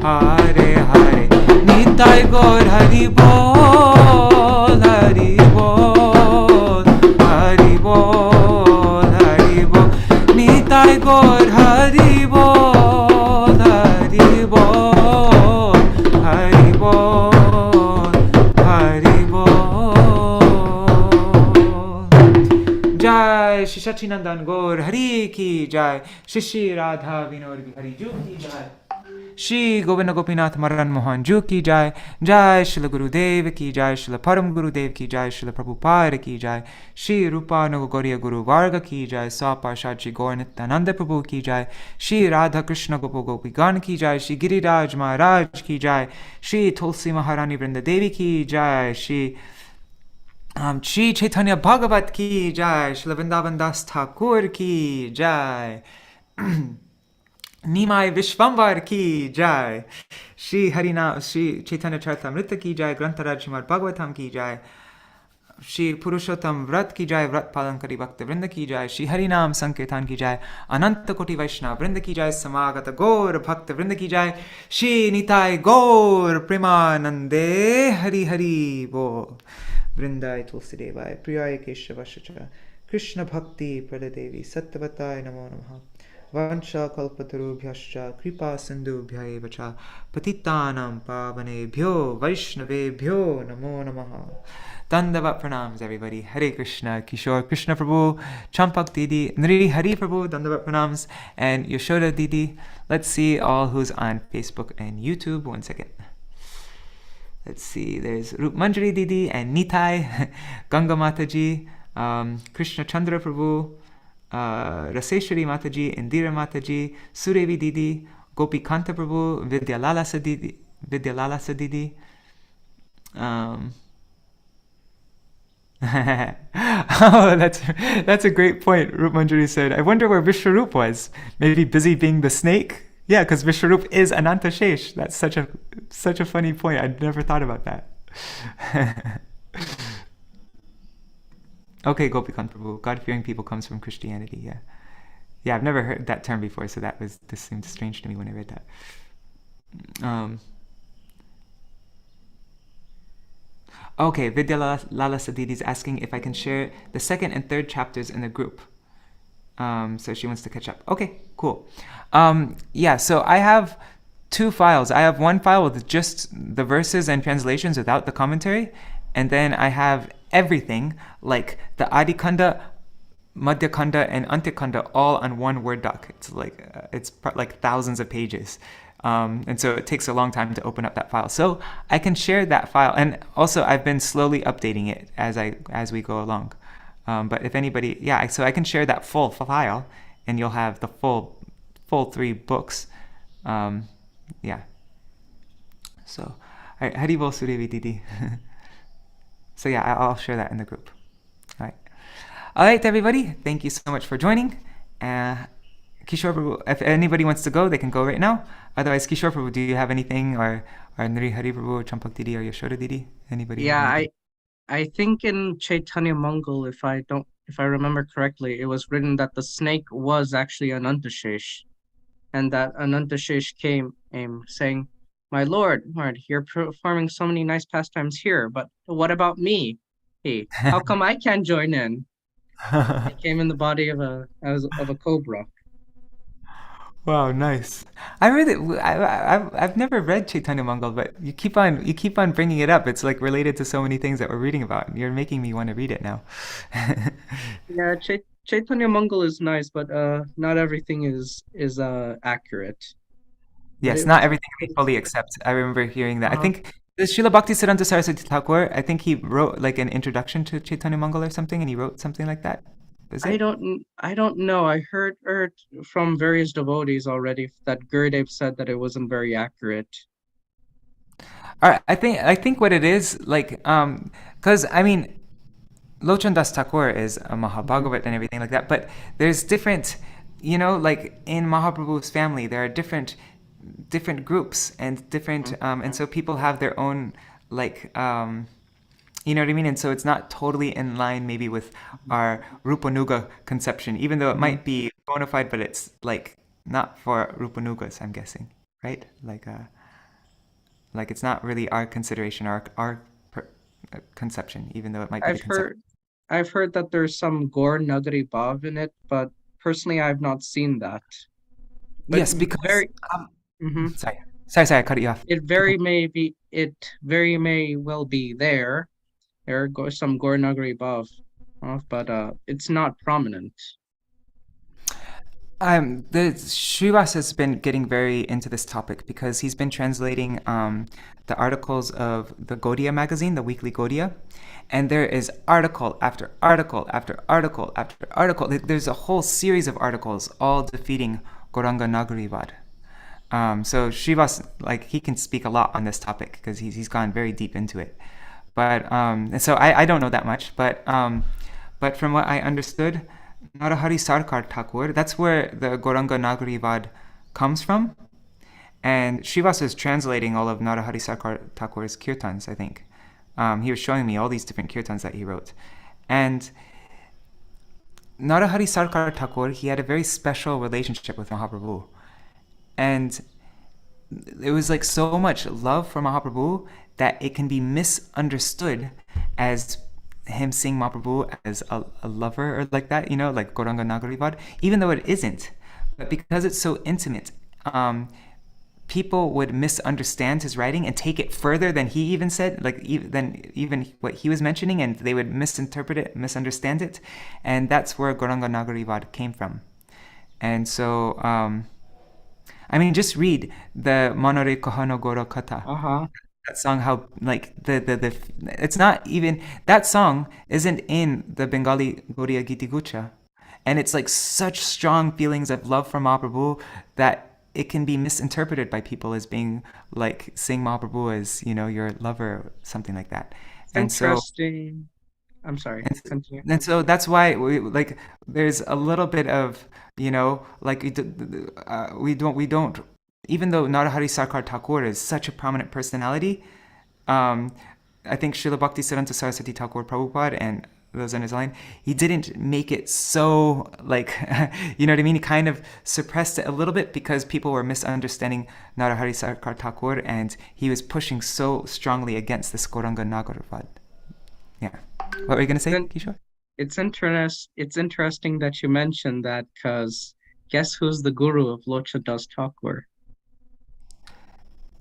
Hare Hare. Nitai Gaur Hari Bol, Hari Bol, Hari Bol, Hari Bol. Nitai Gaur Hari Bol. Jai Shri Sachinandan Gaur Hari Ki Jai, Shri Radha Vinod Bihari Ju Ki Jai, Shri Govinda Gopinath Maran Mohan Ju Ki Jai, Jai Shri Gurudev Ki Jai, Shri Param Gurudev Ki Jai, Shri Prabhupada Ki Jai, Shri Rupa Nagogoriya Guru Varga Ki Jai, Saparshad Shri Gaur Nityananda Prabhu Ki Jai, Shri Radha Krishna Gopo Gopigan Ki Jai, Shri Giriraj Maharaj Ki Jai, Shri Tulsi Maharani Vrinda Devi Ki Jai, Shri Caitanya-bhāgavata ki jai, Shri Vrindavan Das Thakur ki jai, Nimāi Viśvambhara ki jai, Shri Chaitanya Charitamrita ki jai, Grantaraj Śrīmad Bhāgavatam ki jai, Shri Purushottam Vrat ki jai, Vrat Palankari Bhakta Vrinda ki jai, Shri Harinam Sankirtan ki jai, Ananta Koti Vaishnava Vrinda ki jai, Samagata Gaur Bhakta Vrinda ki jai, Shri Nitai Gaur Premanande, Hari Hari Bol. Vrindai Tulsi Devai, Priyai Keshavashacha, Krishna Bhakti Pradadevi, Sattvatai Namo Namaha, Vansha Kalpatarubhyascha, Kripa Sindhubhya Evacha, Patitanam Pavanebhyo, Vaishnavebhyo Namo Namaha. Dandavat pranams, everybody. Hare Krishna, Kishore Krishna Prabhu, Champak Didi, Nri Hari Prabhu, Dandavat pranams, and Yashoda Didi. Let's see all who's on Facebook and YouTube. 1 second. Let's see, there's Rup Manjari Didi and Nitai, Ganga Mataji, Krishna Chandra Prabhu, Raseshwari Mataji, Indira Mataji, Surevi Didi, Gopi Kanta Prabhu, Vidyalalasa Didi, Oh, that's a great point. Rup Manjari said, I wonder where Vishwarup was. Maybe busy being the snake? Yeah, because Vishwarup is Ananta Shesh. That's such a funny point. I'd never thought about that. Okay, Gopikan Prabhu. God-fearing people comes from Christianity, yeah. Yeah, I've never heard that term before, so this seemed strange to me when I read that. Okay, Vidya Lala Sadidi is asking if I can share the second and third chapters in the group. So she wants to catch up. Okay, cool. Yeah, so I have two files. I have one file with just the verses and translations without the commentary, and then I have everything, like the Ādi-khaṇḍa, Madhya-khaṇḍa, and Antya-khaṇḍa all on one Word doc. It's like thousands of pages. And so it takes a long time to open up that file. So I can share that file, and also I've been slowly updating it as we go along. But if anybody, yeah, so I can share that full file, and you'll have the full 3 books. Yeah. So, Haribol Surevi Didi. So yeah, I'll share that in the group. All right, everybody. Thank you so much for joining. Kishore Prabhu, if anybody wants to go, they can go right now. Otherwise, Kishore Prabhu, do you have anything, or Nri Hari Prabhu, or Champak Didi, or Yashoda Didi? Anybody? Yeah, I think in Caitanya-bhāgavata, if I remember correctly, it was written that the snake was actually Ananta Shesh, and that Ananta Shesh came saying, "My Lord, you're performing so many nice pastimes here, but what about me? Hey, how come I can't join in?" He came in the body of a cobra. Wow, nice. I've never read Caitanya-bhāgavata, but you keep on bringing it up. It's like related to so many things that we're reading about. You're making me want to read it now. Yeah, Caitanya-bhāgavata is nice, but not everything is accurate. Yes, not everything we fully accept. I remember hearing that. I think Srila Bhaktisiddhanta Saraswati Thakur, I think he wrote like an introduction to Caitanya-bhāgavata or something, and he wrote something like that. I don't know. I heard from various devotees already that Gurudev said that it wasn't very accurate. All right, I think what it is, like, because I mean, Lochan Das Thakur is a Mahabhagavat and everything like that, but there's different, like in Mahaprabhu's family, there are different groups and different, and so people have their own, like, you know what I mean? And so it's not totally in line maybe with our Rupanuga conception, even though it might be bona fide, but it's like not for Rupanugas, I'm guessing, right? Like it's not really our consideration, our conception, even though it might be the conception. I've heard that there's some Gaur Nagari Bhav in it, but personally I've not seen that. But yes, because sorry, I cut you off. It very may well be there. There are some Gaur Nagari Bhav, but it's not prominent. The Srivas has been getting very into this topic because he's been translating the articles of the Gaudiya magazine, the weekly Gaudiya, and there is article after article after article after article. There's a whole series of articles all defeating Gauranga Nagarivad. So Srivas, like, he can speak a lot on this topic because he's gone very deep into it. But and so I don't know that much, but from what I understood, Narahari Sarkar Thakur, that's where the Gauranga Nagarivad comes from. And Srivas is translating all of Narahari Sarkar Thakur's kirtans, I think. He was showing me all these different kirtans that he wrote. And Narahari Sarkar Thakur, he had a very special relationship with Mahaprabhu. And it was like so much love for Mahaprabhu that it can be misunderstood as him seeing Mahaprabhu as a lover or like that, like Gauranga Nagarivad, even though it isn't. But because it's so intimate, people would misunderstand his writing and take it further than he even said, like even what he was mentioning, and they would misinterpret it, misunderstand it. And that's where Gauranga Nagarivad came from. And so, I mean, just read the Manore Kahano Gora Kata. That song, how like it's not even, that song isn't in the Bengali Gaudiya Giti Gucha, and it's like such strong feelings of love for Mahaprabhu that it can be misinterpreted by people as being like seeing Mahaprabhu as your lover or something like that. And interesting. I'm sorry. And, Continue. and so that's why there's a little bit of, we don't, even though Narahari Sarkar Thakur is such a prominent personality, I think Srila Bhaktisiddhanta Saraswati Thakur Prabhupada and those on his line, he didn't make it so you know what I mean? He kind of suppressed it a little bit because people were misunderstanding Narahari Sarkar Thakur, and he was pushing so strongly against this Gauranga Nagarvad. Yeah. What were you going to say, Kishore? It's interesting that you mentioned that, because guess who's the guru of Lochadas Thakur?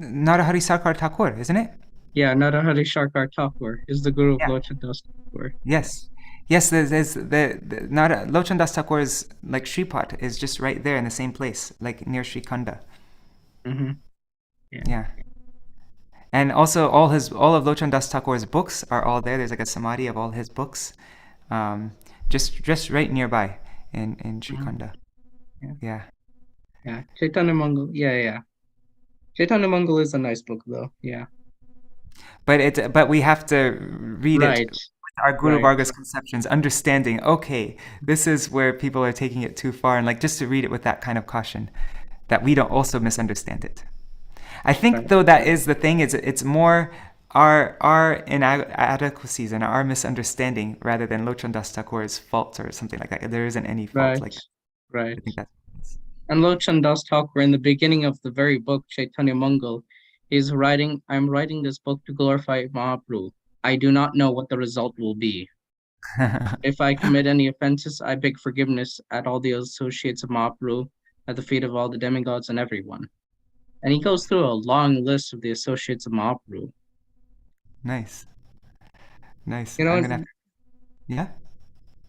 Narahari Sarkar Thakur, isn't it? Yeah, Narahari Sarkar Thakur is the guru of Yeah. Lochadas Thakur. Yes. There's Lochadas Thakur's Shripad is just right there in the same place, near Srikhanda. Mm-hmm. Yeah. And also all of Lochadas Thakur's books are all there. There's a samadhi of all his books, just right nearby in Srikhanda. Yeah. Caitanya-bhāgavata. Yeah. Caitanya-bhāgavata is a nice book, though. Yeah. But we have to read it with our Guru Varga's conceptions, understanding, okay, this is where people are taking it too far, and just to read it with that kind of caution, that we don't also misunderstand it. I think, though, that is the thing, it's more our inadequacies and our misunderstanding rather than Lochadas Thakur's faults or something like that. There isn't any fault like that. Right. I think that's and Lochadas Thakur, in the beginning of the very book, Caitanya-bhāgavata, I'm writing this book to glorify Mahaprabhu. I do not know what the result will be. If I commit any offenses, I beg forgiveness at all the associates of Mahaprabhu, at the feet of all the demigods and everyone. And he goes through a long list of the associates of Mahaprabhu. Nice. Yeah?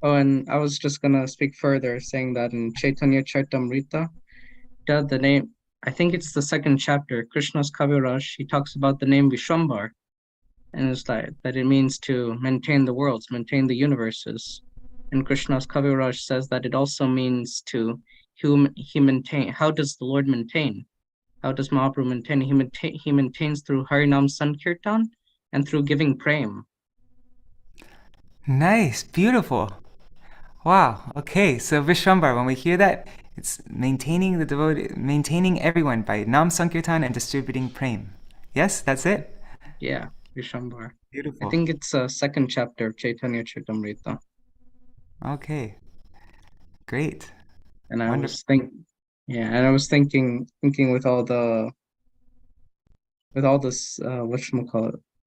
Oh, and I was just going to speak further, saying that in Chaitanya Charitamrita, the name, I think it's the second chapter, Krishna's Kaviraj, he talks about the name Viśvambhara, and it's that it means to maintain the worlds, maintain the universes. And Krishna's Kaviraj says that it also means to he maintain. How does the Lord maintain? How does Mahaprabhu maintain? He maintains through Harinam Sankirtan and through giving prem. Nice, beautiful. Wow. Okay, so Viśvambhara, when we hear that, it's maintaining the devotee, maintaining everyone by Nam Sankirtan and distributing prem. Yes, that's it? Yeah, Viśvambhara. Beautiful. I think it's a second chapter of Chaitanya Charitamrita. Okay. Great. And I was thinking with all this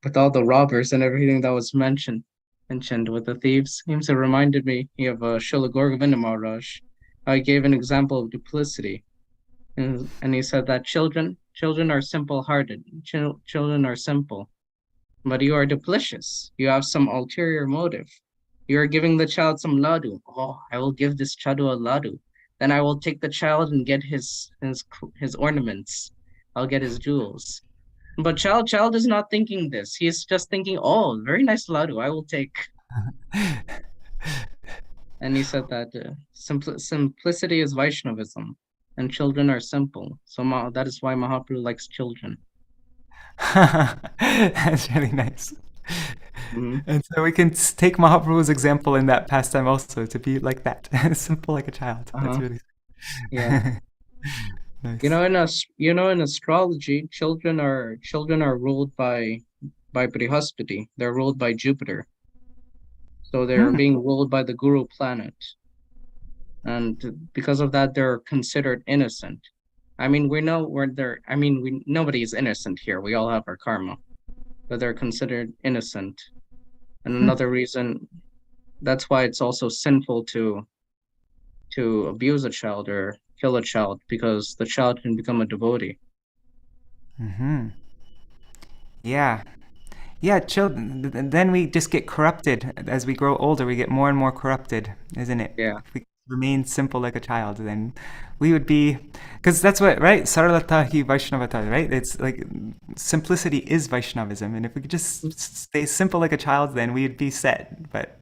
with all the robbers and everything that was mentioned with the thieves, it reminded me of Srila Gauragovinda Maharaj. He gave an example of duplicity, and he said that children are simple-hearted. Children are simple, but you are duplicitous. You have some ulterior motive. You are giving the child some laddu. Oh, I will give this chadu a laddu. Then I will take the child and get his ornaments. I'll get his jewels. But child is not thinking this. He's just thinking, oh, very nice laddu, I will take. And he said that simplicity is Vaishnavism, and children are simple. So that is why Mahaprabhu likes children. That's really nice. Mm-hmm. And so we can take Mahaprabhu's example in that pastime also, to be like that, simple like a child. That's really nice. In astrology, children are ruled by Brihaspati. They're ruled by Jupiter. So they're being ruled by the Guru planet. And because of that, they're considered innocent. I mean, nobody is innocent here. We all have our karma, but they're considered innocent. And another reason, that's why it's also sinful to abuse a child or kill a child, because the child can become a devotee. Mm-hmm. Yeah, children. Then we just get corrupted as we grow older. We get more and more corrupted, isn't it? Yeah. If we remain simple like a child, then we would be, because that's what, right? Saralata hi Vaishnavata, right? It's like simplicity is Vaishnavism, and if we could just stay simple like a child, then we'd be set. But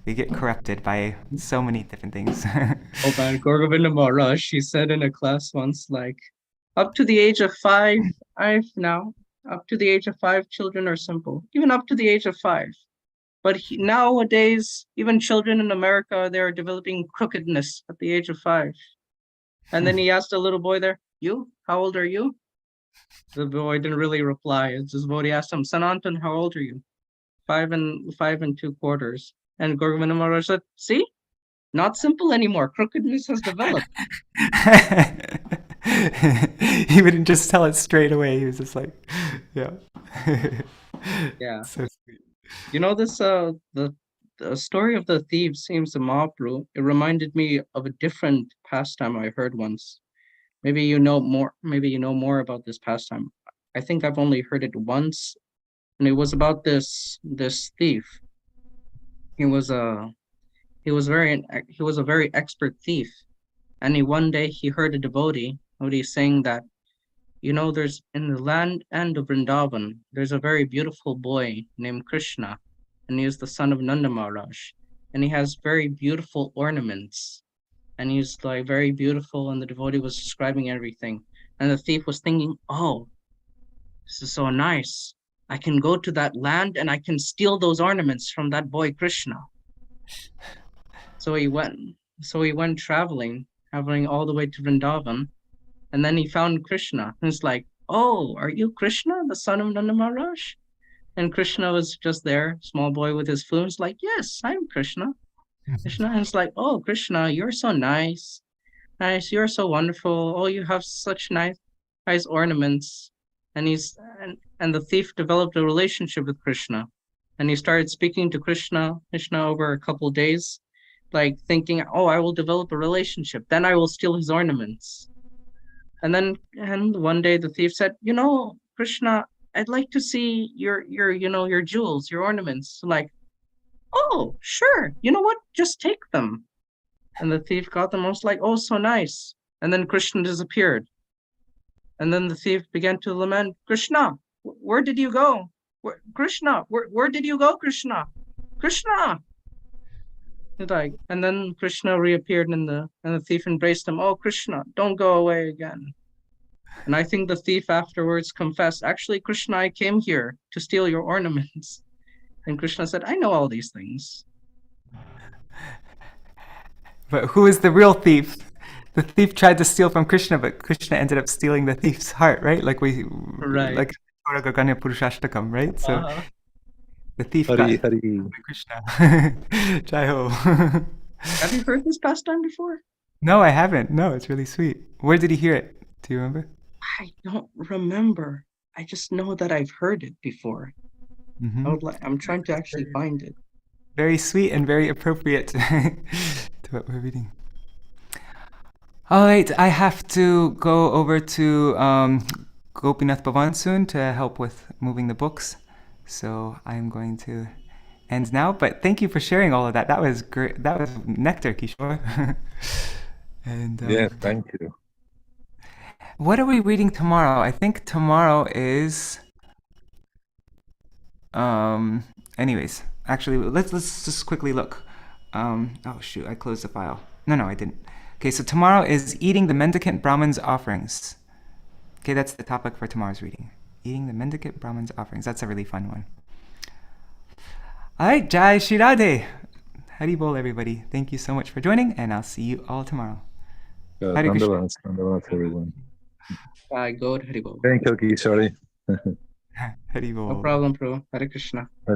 we get corrupted by so many different things. Oh man, Gauragovinda Maharaj, he said in a class once, like, up to the age of 5, up to the age of 5, children are simple. Even up to the age of 5. But nowadays, even children in America, they are developing crookedness at the age of 5. And then he asked a little boy there, "You? How old are you?" The boy didn't really reply. It's just Bodhi asked him, "Sanatan, how old are you?" 5 and 2/4. And Govinda Maharaj said, "See? Not simple anymore. Crookedness has developed." He wouldn't just tell it straight away. He was just like, yeah. Yeah. So sweet. You know this the story of the thieves seems to Mahaprabhu. It reminded me of a different pastime I heard once. Maybe you know more. Maybe you know more about this pastime. I think I've only heard it once, and it was about this thief. He was a very expert thief, and one day he heard a devotee saying that, there's in the land and of Vrindavan, there's a very beautiful boy named Krishna, and he is the son of Nanda Maharaj, and he has very beautiful ornaments, and he's like very beautiful, and the devotee was describing everything, and the thief was thinking, "Oh, this is so nice. I can go to that land and I can steal those ornaments from that boy Krishna." So he went traveling all the way to Vrindavan, and then he found Krishna. And it's like, "Oh, are you Krishna, the son of Nanda Maharaj?" And Krishna was just there, small boy with his flute. It's like, "Yes, I'm Krishna." Krishna, and it's like, "Oh, Krishna, you're so nice. Nice, you're so wonderful. Oh, you have such nice ornaments." And the thief developed a relationship with Krishna. And he started speaking to Krishna over a couple of days, like thinking, "Oh, I will develop a relationship. Then I will steal his ornaments." And one day the thief said, "Krishna, I'd like to see your jewels, your ornaments." Like, "Oh, sure. You know what? Just take them." And the thief got them. I was like, "Oh, so nice." And then Krishna disappeared. And then the thief began to lament, "Krishna, where did you go? Krishna, where did you go, Krishna? Krishna!" And then Krishna reappeared, and the thief embraced him. "Oh, Krishna, don't go away again." And I think the thief afterwards confessed, "Actually, Krishna, I came here to steal your ornaments." And Krishna said, "I know all these things." But who is the real thief? The thief tried to steal from Krishna, but Krishna ended up stealing the thief's heart, right? Like Right. Purushashtakam, right? So the thief Hari, got Hari. Krishna. Jai ho. Have you heard this pastime before? No, I haven't. No, it's really sweet. Where did he hear it? Do you remember? I don't remember. I just know that I've heard it before. I'm trying to actually find it. Very sweet and very appropriate to what we're reading. All right, I have to go over to Gopinath Bhavan soon to help with moving the books. So I'm going to end now. But thank you for sharing all of that. That was great. That was nectar, Kishore. And Yeah, thank you. what are we reading tomorrow? I think tomorrow is. Anyways, actually, let's just quickly look. Oh shoot, I closed the file. No, I didn't. Okay, so tomorrow is eating the mendicant Brahman's offerings. Okay, that's the topic for tomorrow's reading. Eating the mendicant Brahman's offerings. That's a really fun one. All right, Jai Shri Radhe. Hari Bol, everybody. Thank you so much for joining, and I'll see you all tomorrow. Hare Krishna. Dandavats, everyone. Good, Hari Bol. Thank you, Kishore. Hari Bol. No problem, bro. Hare Krishna.